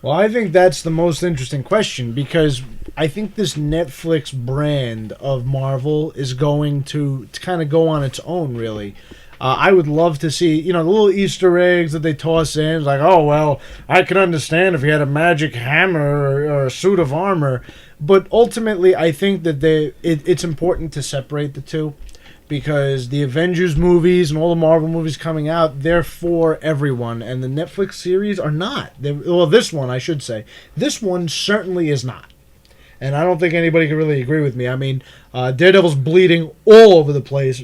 Well, I think that's the most interesting question because I think this Netflix brand of Marvel is going to kind of go on its own, really. I would love to see, the little Easter eggs that they toss in. It's like, oh, well, I can understand if he had a magic hammer or a suit of armor. But ultimately, I think that it's important to separate the two because the Avengers movies and all the Marvel movies coming out, they're for everyone. And the Netflix series are not. This one, I should say. This one certainly is not. And I don't think anybody can really agree with me. I mean, Daredevil's bleeding all over the place.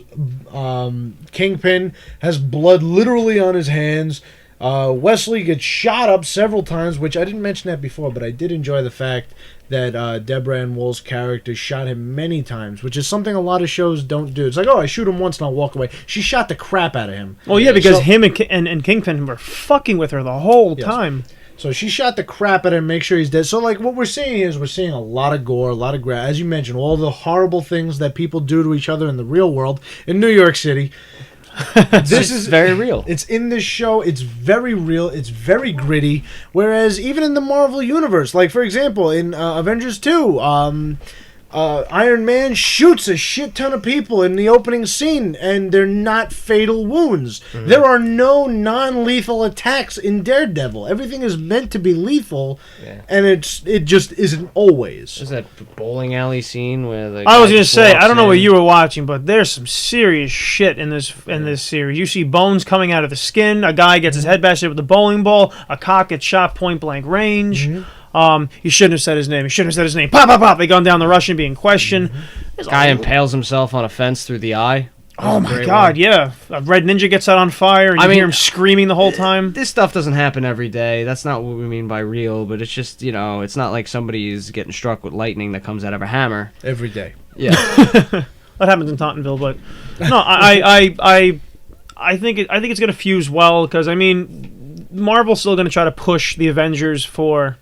Kingpin has blood literally on his hands. Wesley gets shot up several times, which I didn't mention that before, but I did enjoy the fact that Deborah Ann Wool's character shot him many times, which is something a lot of shows don't do. It's like, oh, I shoot him once and I'll walk away. She shot the crap out of him. Well, yeah, because him and Kingpin were fucking with her the whole time. So she shot the crap out of him, make sure he's dead. So, like, what we're seeing is we're seeing a lot of gore, a lot of as you mentioned, all the horrible things that people do to each other in the real world in New York City. This is very real. It's in this show. It's very real. It's very gritty. Whereas even in the Marvel universe, like, for example, in Avengers 2, Iron Man shoots a shit ton of people in the opening scene, and they're not fatal wounds. Mm-hmm. There are no non-lethal attacks in Daredevil. Everything is meant to be lethal, and it just isn't always. There's that bowling alley scene where the I was gonna say, I don't know what you were watching, but there's some serious shit in this series. You see bones coming out of the skin. A guy gets his head bashed in with a bowling ball. A cop gets shot point blank range. Mm-hmm. He shouldn't have said his name. He shouldn't have said his name. Pop, pop, pop. They gone down the Russian being questioned. Guy impales himself on a fence through the eye. Oh my God, yeah. A Red Ninja gets out on fire, and you hear him screaming the whole time. This stuff doesn't happen every day. That's not what we mean by real, but it's just, it's not like somebody is getting struck with lightning that comes out of a hammer. Every day. Yeah. That happens in Tottenville, but no, I think it's going to fuse well, because, I mean, Marvel's still going to try to push the Avengers for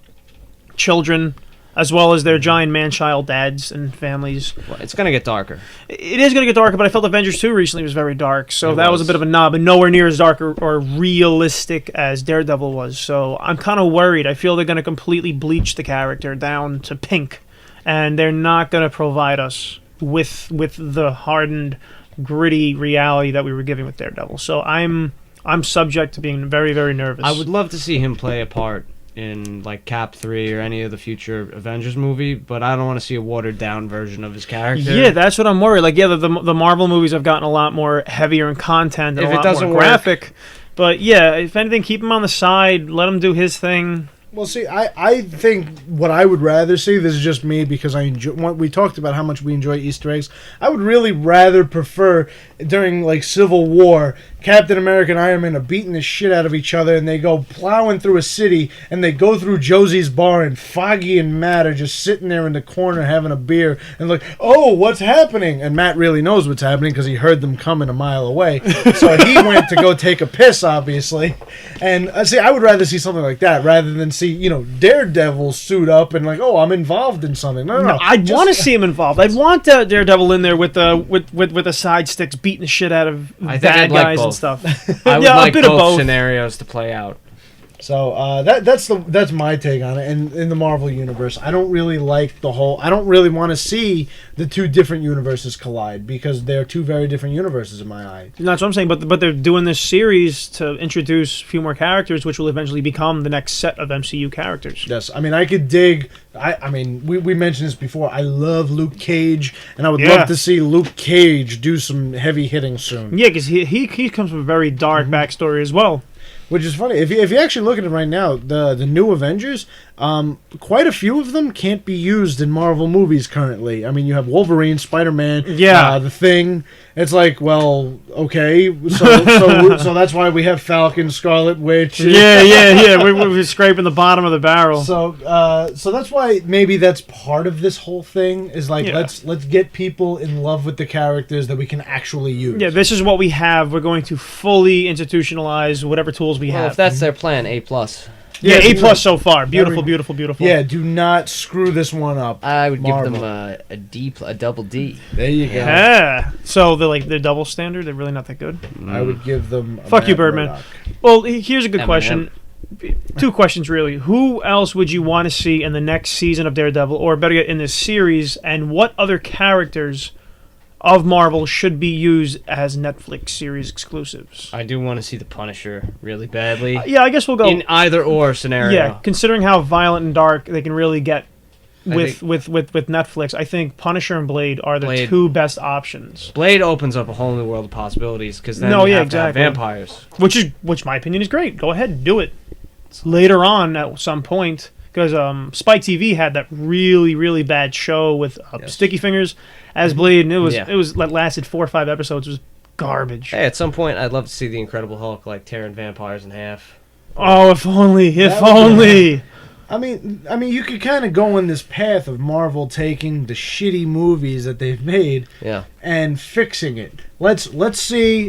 children, as well as their giant man-child dads and families. Well, it's gonna get darker. It is going to get darker, but I felt Avengers 2 recently was very dark, so It that was a was. bit of a nod, but nowhere near as dark or realistic as Daredevil was. So I'm kind of worried. I feel they're going to completely bleach the character down to pink, and they're not going to provide us with the hardened, gritty reality that we were giving with Daredevil. So I'm subject to being very, very nervous. I would love to see him play a part in like Cap 3 or any of the future Avengers movie, but I don't want to see a watered down version of his character. Yeah, that's what I'm worried. Like, yeah, the Marvel movies have gotten a lot more heavier in content and If a it lot doesn't more work- graphic. But yeah, if anything, keep him on the side. Let him do his thing. Well, see, I think what I would rather see, this is just me because I enjoy, we talked about how much we enjoy Easter eggs. I would really rather prefer during like Civil War, Captain America and Iron Man are beating the shit out of each other and they go plowing through a city and they go through Josie's bar and Foggy and Matt are just sitting there in the corner having a beer and like, oh, what's happening? And Matt really knows what's happening because he heard them coming a mile away. So he went to go take a piss, obviously. And see, I would rather see something like that rather than see, Daredevil suit up and like, oh, I'm involved in something. No. I'd want to see him involved. I'd want Daredevil in there with the side sticks beating the shit out of I think bad I'd like guys and both. stuff. I would Yeah, a like bit of both both. scenarios to play out. So that's my take on it. And in the Marvel universe, I don't really like I don't really want to see the two different universes collide because they're two very different universes in my eyes. That's what I'm saying. But they're doing this series to introduce a few more characters, which will eventually become the next set of MCU characters. Yes, I mean I could dig. I mean we mentioned this before. I love Luke Cage, and I would love to see Luke Cage do some heavy hitting soon. Yeah, because he comes from a very dark backstory as well. Which is funny. If you actually look at it right now, the new Avengers, quite a few of them can't be used in Marvel movies currently. I mean, you have Wolverine, Spider-Man, The Thing. It's like, well, okay, so that's why we have Falcon, Scarlet Witch. Yeah. We're scraping the bottom of the barrel. So that's why maybe that's part of this whole thing is like let's get people in love with the characters that we can actually use. Yeah, this is what we have. We're going to fully institutionalize whatever tools we Well, have. if that's their plan, A+. Yeah, Yeah, A+ so far. Beautiful. Yeah, do not screw this one up. I would Marvel. give them a double D. There you go. Yeah. So they're double standard. They're really not that good. I would give them. A Fuck you, Matt Birdman. Murdock. Well, here's a good Eminem. question. Two questions, really. Who else would you want to see in the next season of Daredevil, or better yet, in this series? And what other characters of Marvel should be used as Netflix series exclusives? I do want to see the Punisher really badly. Yeah, I guess we'll go In either or scenario. Yeah, considering how violent and dark they can really get with I Netflix, I think Punisher and Blade are the Blade. two best options. Blade opens up a whole new world of possibilities because then No, you yeah, have to have exactly. vampires. Which my opinion is great. Go ahead, do it. Later on, at some point, because Spike TV had that really, really bad show with Sticky Fingers as Blade, and it was lasted 4 or 5 episodes. It was garbage. Hey, at some point, I'd love to see the Incredible Hulk like tearing vampires in half. Oh, if only, if That would be only. I mean, you could kind of go in this path of Marvel taking the shitty movies that they've made Yeah. and fixing it. Let's see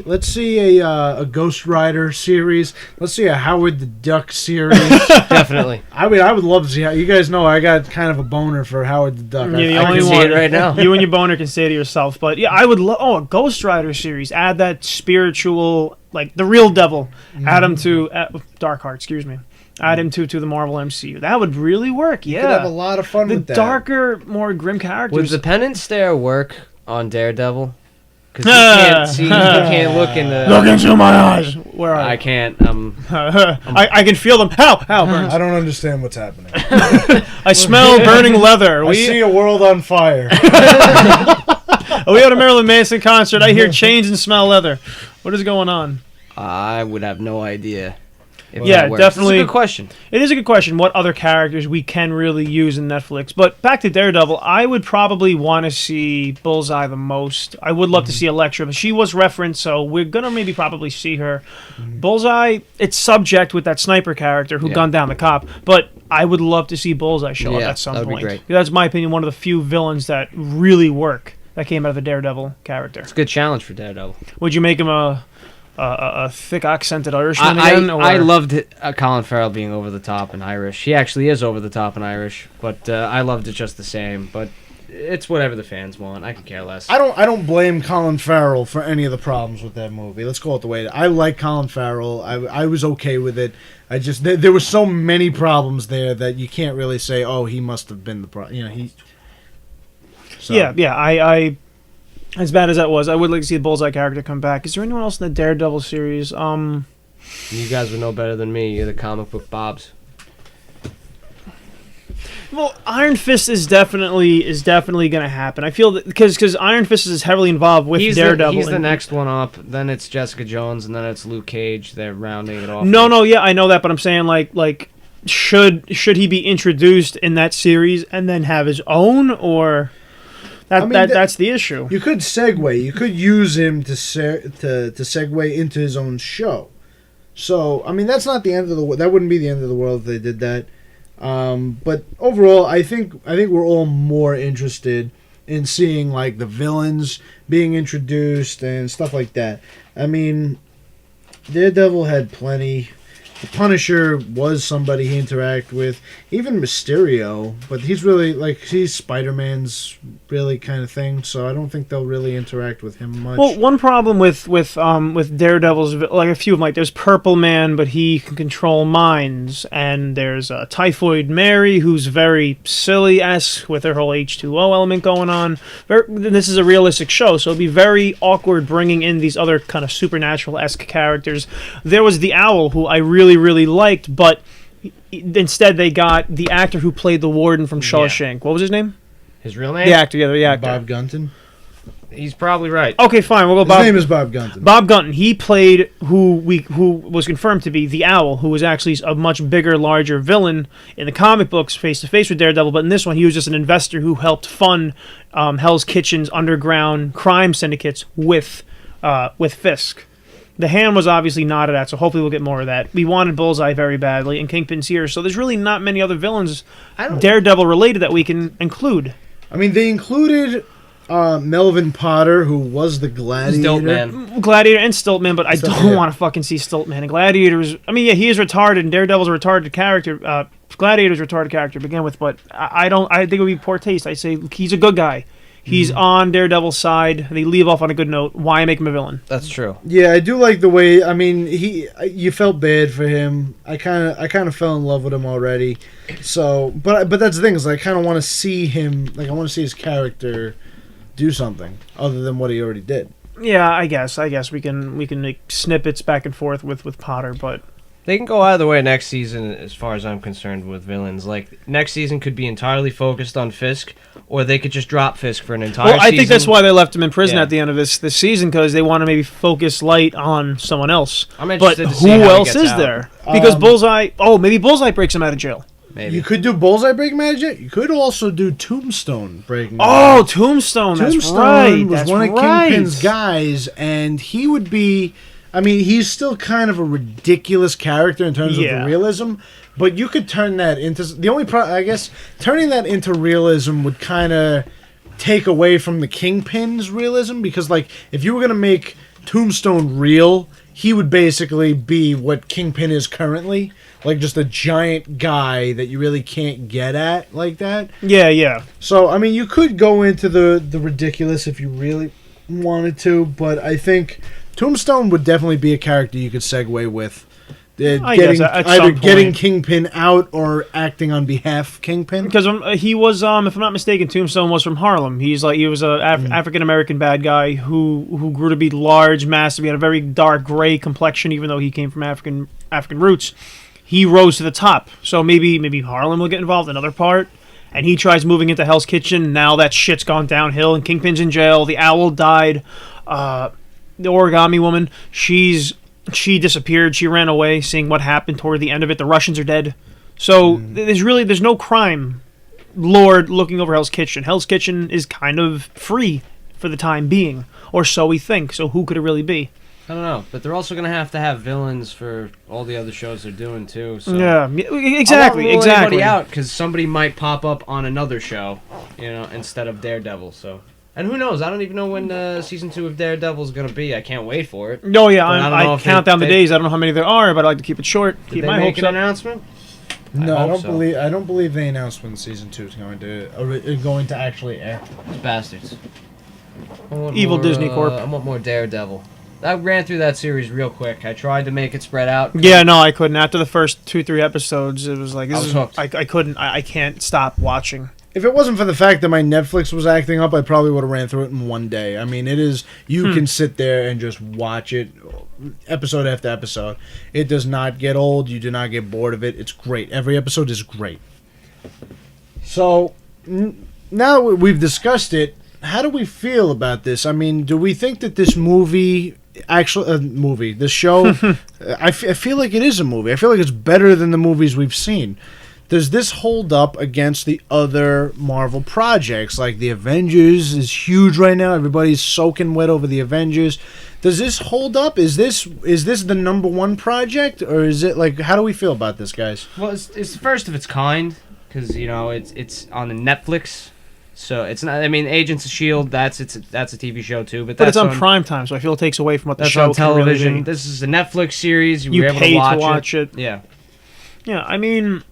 a Ghost Rider series. Let's see a Howard the Duck series. Definitely. I would love to see how. You guys know I got kind of a boner for Howard the Duck. You're the I only can see one it right now. You and your boner can say to yourself, but yeah, I would love a Ghost Rider series. Add that spiritual, like the real devil. Add him to Darkheart. Excuse me. Add him to the Marvel MCU. That would really work. You could have a Yeah, lot of fun the with that. darker, more grim Would characters. the penance stare work on Daredevil? Because you can't see, you can't look in the... Look into my eyes. Where are I I? can't, I can feel them. How Burns? I don't understand what's happening. I smell burning leather. I see a world on fire. Are we at a Marilyn Manson concert? I hear chains and smell leather. What is going on? I would have no idea. If Yeah, that works. definitely. It's a good question. It is a good question. What other characters we can really use in Netflix? But back to Daredevil, I would probably want to see Bullseye the most. I would love to see Elektra, but she was referenced, so we're gonna maybe probably see her. Bullseye, it's subject with that sniper character who gunned down the cop, but I would love to see Bullseye show up Yeah, at some that would be point. great. That's my opinion. One of the few villains that really work that came out of the Daredevil character. It's a good challenge for Daredevil. Would you make him a a thick accented Irishman again? I loved it, Colin Farrell being over the top and Irish. He actually is over the top and Irish, but I loved it just the same. But it's whatever the fans want. I could care less. I don't blame Colin Farrell for any of the problems with that movie. Let's call it the way I like Colin Farrell. I was okay with it. I just there were so many problems there that you can't really say, oh, he must have been the problem. You know, he. So. Yeah. I as bad as that was, I would like to see the Bullseye character come back. Is there anyone else in the Daredevil series? You guys would know better than me. You're the comic book Bobs. Well, Iron Fist is definitely going to happen. I feel that because Iron Fist is heavily involved with Daredevil. He's the next one up. Then it's Jessica Jones, and then it's Luke Cage. They're rounding it off. No, yeah, I know that, but I'm saying like should he be introduced in that series and then have his own, or that's the issue. You could segue. You could use him to segue into his own show. So I mean, that's not the end of the world. That wouldn't be the end of the world if they did that. But overall, I think we're all more interested in seeing like the villains being introduced and stuff like that. I mean, Daredevil had plenty. The Punisher was somebody he interacted with. Even Mysterio, but he's really he's Spider-Man's really kind of thing. So I don't think they'll really interact with him much. Well, one problem with Daredevil's, like a few of them, like there's Purple Man, but he can control minds, and there's Typhoid Mary, who's very silly-esque with her whole H2O element going on. This is a realistic show, so it'd be very awkward bringing in these other kind of supernatural-esque characters. There was the Owl, who I really liked, but instead they got the actor who played the warden from Shawshank. Yeah. What was his name? His real name? The actor. Bob Gunton. He's probably right. Okay, fine. We'll go. Bob. His name is Bob Gunton. Bob Gunton. He played who was confirmed to be the Owl, who was actually a much bigger, larger villain in the comic books, face to face with Daredevil. But in this one, he was just an investor who helped fund Hell's Kitchen's underground crime syndicates with Fisk. The hand was obviously nodded at, so hopefully we'll get more of that. We wanted Bullseye very badly, and Kingpin's here, so there's really not many other villains Daredevil related that we can include. I mean, they included Melvin Potter, who was the Gladiator. Stiltman. Gladiator and Stiltman, but I don't want to fucking see Stiltman. And Gladiator is... I mean, yeah, he is retarded, and Daredevil's a retarded character. Gladiator's a retarded character to begin with, but I think it would be poor taste. I say he's a good guy. He's on Daredevil's side. They leave off on a good note. Why make him a villain? That's true. Yeah, I do like the way. I mean, you felt bad for him. I kind of fell in love with him already. So, but that's the thing is, I kind of want to see him. Like, I want to see his character do something other than what he already did. Yeah, I guess we can make snippets back and forth with Potter, but. They can go either way next season, as far as I'm concerned, with villains. Like, next season could be entirely focused on Fisk, or they could just drop Fisk for an entire season. Well, I think that's why they left him in prison at the end of this season, because they want to maybe focus light on someone else. I'm interested to see who how else he gets is out. there? Because Bullseye... Oh, maybe Bullseye breaks him out of jail. Maybe. You could do Bullseye breaking magic. You could also do Tombstone breaking. Oh, Tombstone! That's right. Was one of Kingpin's guys, and he would be. I mean, he's still kind of a ridiculous character in terms of the realism, but you could turn that into the only I guess turning that into realism would kind of take away from the Kingpin's realism, because like if you were gonna make Tombstone real, he would basically be what Kingpin is currently, like just a giant guy that you really can't get at like that. Yeah. So I mean, you could go into the ridiculous if you really wanted to, but I think Tombstone would definitely be a character you could segue with. Getting Kingpin out or acting on behalf of Kingpin. Because he was, if I'm not mistaken, Tombstone was from Harlem. He was a African American bad guy who grew to be large, massive. He had a very dark gray complexion, even though he came from African roots. He rose to the top. So maybe Harlem will get involved in another part. And he tries moving into Hell's Kitchen. Now that shit's gone downhill, and Kingpin's in jail. The Owl died. The Origami Woman, she disappeared. She ran away, seeing what happened toward the end of it. The Russians are dead. So there's no crime lord looking over Hell's Kitchen. Hell's Kitchen is kind of free for the time being, or so we think. So who could it really be? I don't know, but they're also going to have villains for all the other shows they're doing too. So yeah, exactly. I won't rule anybody out, because somebody might pop up on another show, instead of Daredevil. So And who knows? I don't even know when season 2 of Daredevil is going to be. I can't wait for it. No, yeah, But I don't know I if count down the they- days. I don't know how many there are, but I like to keep it short. Did Keep they my make hopes an up. announcement? No, I hope don't so. believe. I don't believe they announced when season 2 is going to actually air. Those bastards. I want Evil Disney Corp. I want more Daredevil. I ran through that series real quick. I tried to make it spread out. Yeah, no, I couldn't. After the first 2-3 episodes, it was like I was hooked. I couldn't. I can't stop watching. If it wasn't for the fact that my Netflix was acting up, I probably would have ran through it in one day. I mean, it is. You can sit there and just watch it, episode after episode. It does not get old. You do not get bored of it. It's great. Every episode is great. So now that we've discussed it, how do we feel about this? I mean, do we think that this movie, this show, I feel like it is a movie. I feel like it's better than the movies we've seen. Does this hold up against the other Marvel projects? Like the Avengers is huge right now. Everybody's soaking wet over the Avengers. Does this hold up? Is this the number one project, or is it like? How do we feel about this, guys? Well, it's the first of its kind because it's on the Netflix, so it's not. I mean, Agents of Shield. That's a TV show too, but But that's it's on prime time, so I feel it takes away from what the That's show on can really television. be. This is a Netflix series. You were able pay to to watch it. Yeah, Yeah, I mean,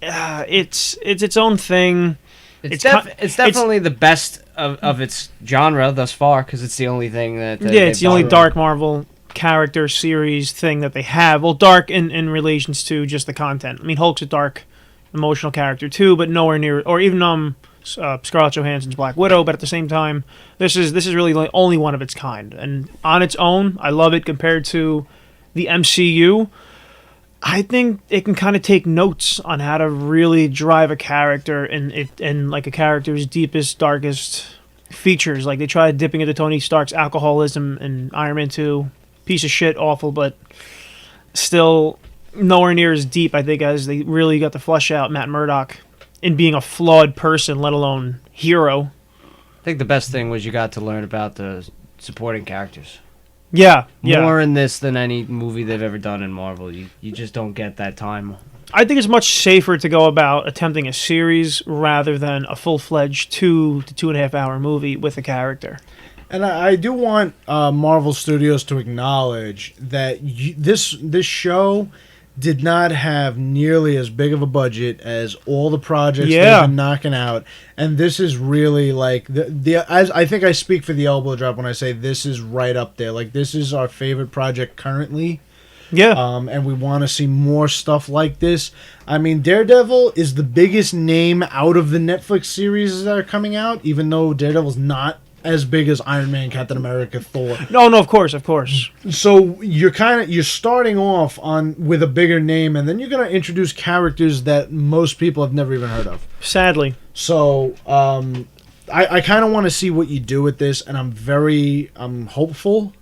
it's its own thing. it's It's definitely the best of its genre thus far because it's the only thing that. Yeah, it's the only they've dark Marvel character series thing that they have. Well, dark in relations to just the content. I mean, Hulk's a dark, emotional character too, but nowhere near, or even Scarlett Johansson's Black Widow. But at the same time, this is really the only one of its kind, and on its own, I love it compared to the MCU. I think it can kind of take notes on how to really drive a character and like a character's deepest, darkest features. Like they tried dipping into Tony Stark's alcoholism in Iron Man 2. Piece of shit, awful, but still nowhere near as deep, I think, as they really got to flesh out Matt Murdock in being a flawed person, let alone hero. I think the best thing was you got to learn about the supporting characters. Yeah. More in this than any movie they've ever done in Marvel. You just don't get that time. I think it's much safer to go about attempting a series rather than a full-fledged 2 to 2.5 hour movie with a character. And I do want Marvel Studios to acknowledge that this show did not have nearly as big of a budget as all the projects they've been knocking out, and this is really like as I think I speak for the elbow drop when I say this is right up there. Like this is our favorite project currently. Yeah. And we want to see more stuff like this. I mean, Daredevil is the biggest name out of the Netflix series that are coming out, even though Daredevil's not as big as Iron Man, Captain America, Thor. No, of course. So you're starting off with a bigger name, and then you're gonna introduce characters that most people have never even heard of. Sadly. So I kind of want to see what you do with this, and I'm hopeful,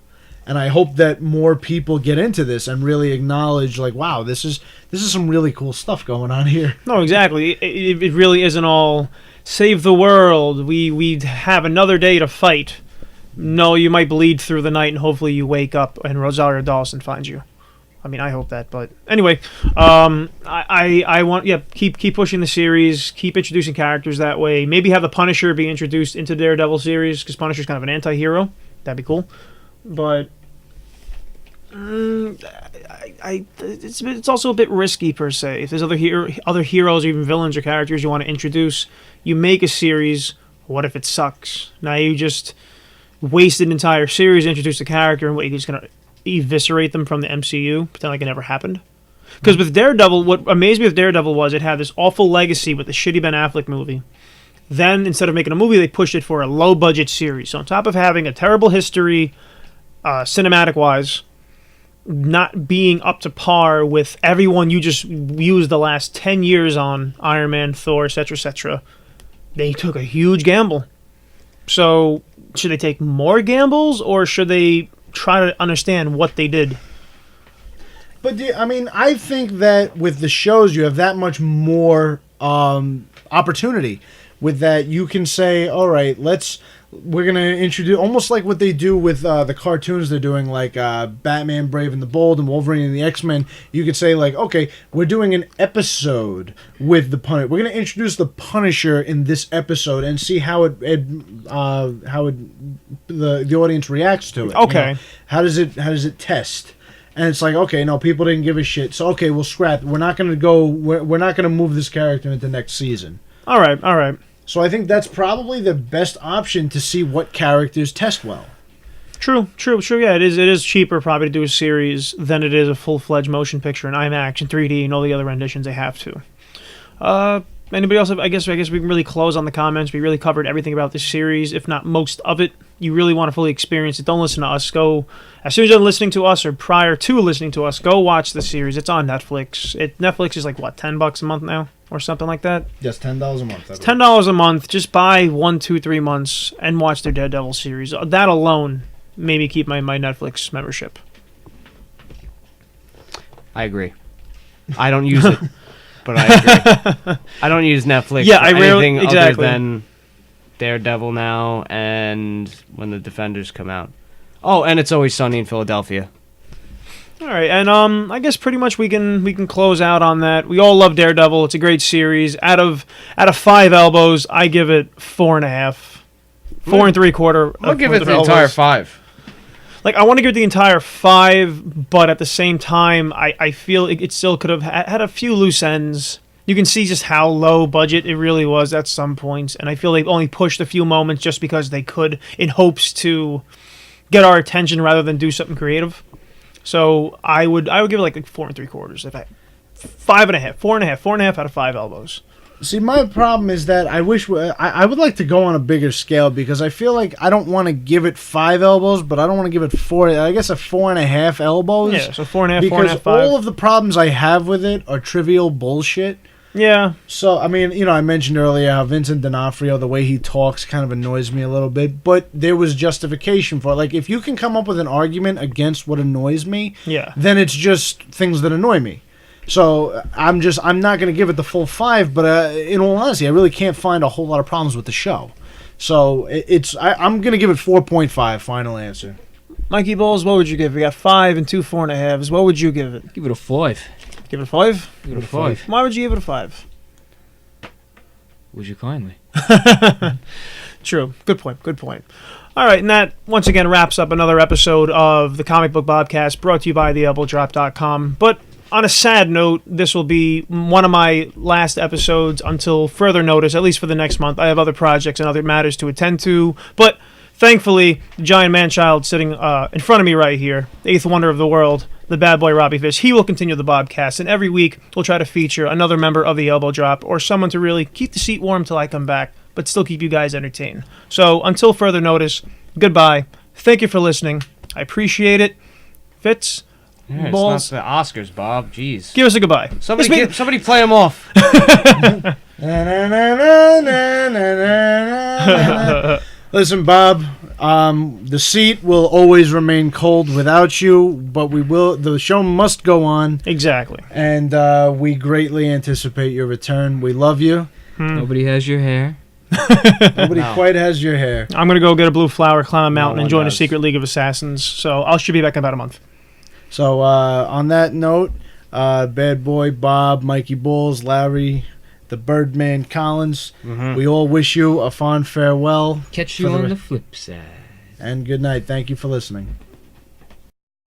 and I hope that more people get into this and really acknowledge, like, wow, this is some really cool stuff going on here. No, exactly. It really isn't all save the world. We have another day to fight. No, you might bleed through the night, and hopefully you wake up and Rosario Dawson finds you. I mean, I hope that, but anyway, I want keep pushing the series, keep introducing characters that way. Maybe have the Punisher be introduced into the Daredevil series because Punisher's kind of an anti-hero. That'd be cool, but it's also a bit risky per se. If there's other heroes or even villains or characters you want to introduce, you make a series. What if it sucks? Now you just wasted an entire series, introduce a character, and what, you're just gonna eviscerate them from the MCU, pretend like it never happened? Because with Daredevil, what amazed me with Daredevil was it had this awful legacy with the shitty Ben Affleck movie. Then, instead of making a movie, they pushed it for a low-budget series. So on top of having a terrible history, cinematic-wise, not being up to par with everyone you just used the last 10 years on, Iron Man, Thor, etc., they took a huge gamble. So, should they take more gambles, or should they try to understand what they did? But I mean, I think that with the shows, you have that much more opportunity. With that, you can say, all right, let's we're gonna introduce almost like what they do with the cartoons they're doing, like Batman, Brave and the Bold, and Wolverine and the X-Men. You could say like, okay, we're doing an episode with the Punisher. We're gonna introduce the Punisher in this episode and see how the audience reacts to it. Okay. You know, how does it test? And it's like, okay, no, people didn't give a shit. So okay, we'll scrap. We're not gonna go. We're not gonna move this character into next season. All right. So I think that's probably the best option to see what characters test well. True. Yeah, it is cheaper probably to do a series than it is a full-fledged motion picture in IMAX and 3D and all the other renditions they have to. Anybody else? I guess we can really close on the comments. We really covered everything about this series, if not most of it. You really want to fully experience it, don't listen to us. Go as soon as you're listening to us or prior to listening to us, go watch the series. It's on Netflix. Netflix is like what, $10 a month now or something like that. Yes, $10 a month. It's $10 a month. Just buy 1, 2, 3 months and watch their Daredevil series. That alone made me keep my Netflix membership. I agree. I don't use it, but I agree. I don't use Netflix Yeah, for I rarely anything exactly. other than Daredevil now and when the Defenders come out. Oh, and It's Always Sunny in Philadelphia. All right, and I guess pretty much we can close out on that. We all love Daredevil. It's a great series. Out of 5 elbows, I give it 4.5, 4 3/4. I'll give it the entire 5. Like, I want to give it the entire 5, but at the same time, I feel it still could have had a few loose ends. You can see just how low budget it really was at some points, and I feel they only pushed a few moments just because they could, in hopes to get our attention rather than do something creative. So I would give it like 4 3/4. If 5.5, 4.5 out of 5 elbows. See, my problem is that I wish I would like to go on a bigger scale because I feel like I don't want to give it 5 elbows, but I don't want to give it 4. I guess a 4.5 elbows. Yeah, so 4.5, because 4.5, 5. all of the problems I have with it are trivial bullshit. Yeah. So, I mean, I mentioned earlier how Vincent D'Onofrio, the way he talks kind of annoys me a little bit, but there was justification for it. Like, if you can come up with an argument against what annoys me, Yeah. then it's just things that annoy me. So, I'm not going to give it the full 5, but in all honesty, I really can't find a whole lot of problems with the show. So, I'm going to give it 4.5, final answer. Mikey Ballz, what would you give? We got 5 and 2 4.5s. What would you give it? Give it a 5. Give it a 5? Give it a 5. Why would you give it a 5? Would you kindly? True. Good point. All right, and that once again wraps up another episode of the Comic Book Bobcast, brought to you by theelbowdrop.com. But on a sad note, this will be one of my last episodes until further notice, at least for the next month. I have other projects and other matters to attend to, but thankfully, the giant man-child sitting in front of me right here, the 8th wonder of the world, the bad boy Robbie Fish, he will continue the Bobcast, and every week we'll try to feature another member of the Elbow Drop or someone to really keep the seat warm till I come back, but still keep you guys entertained. So until further notice, goodbye. Thank you for listening. I appreciate it. Fitz, Yeah, Balls, it's not the Oscars, Bob. Jeez. give us a goodbye. Somebody play them off. Listen, Bob, the seat will always remain cold without you, but the show must go on. Exactly. And we greatly anticipate your return. We love you. Nobody has your hair. Nobody quite has your hair. I'm going to go get a blue flower, climb a mountain, and one join a does. secret league of assassins. So I should be back in about a month. So on that note, Bad Boy, Bob, Mikey Ballz, Larry, the Birdman, Collins, we all wish you a fond farewell. Catch you on the flip side. And good night. Thank you for listening.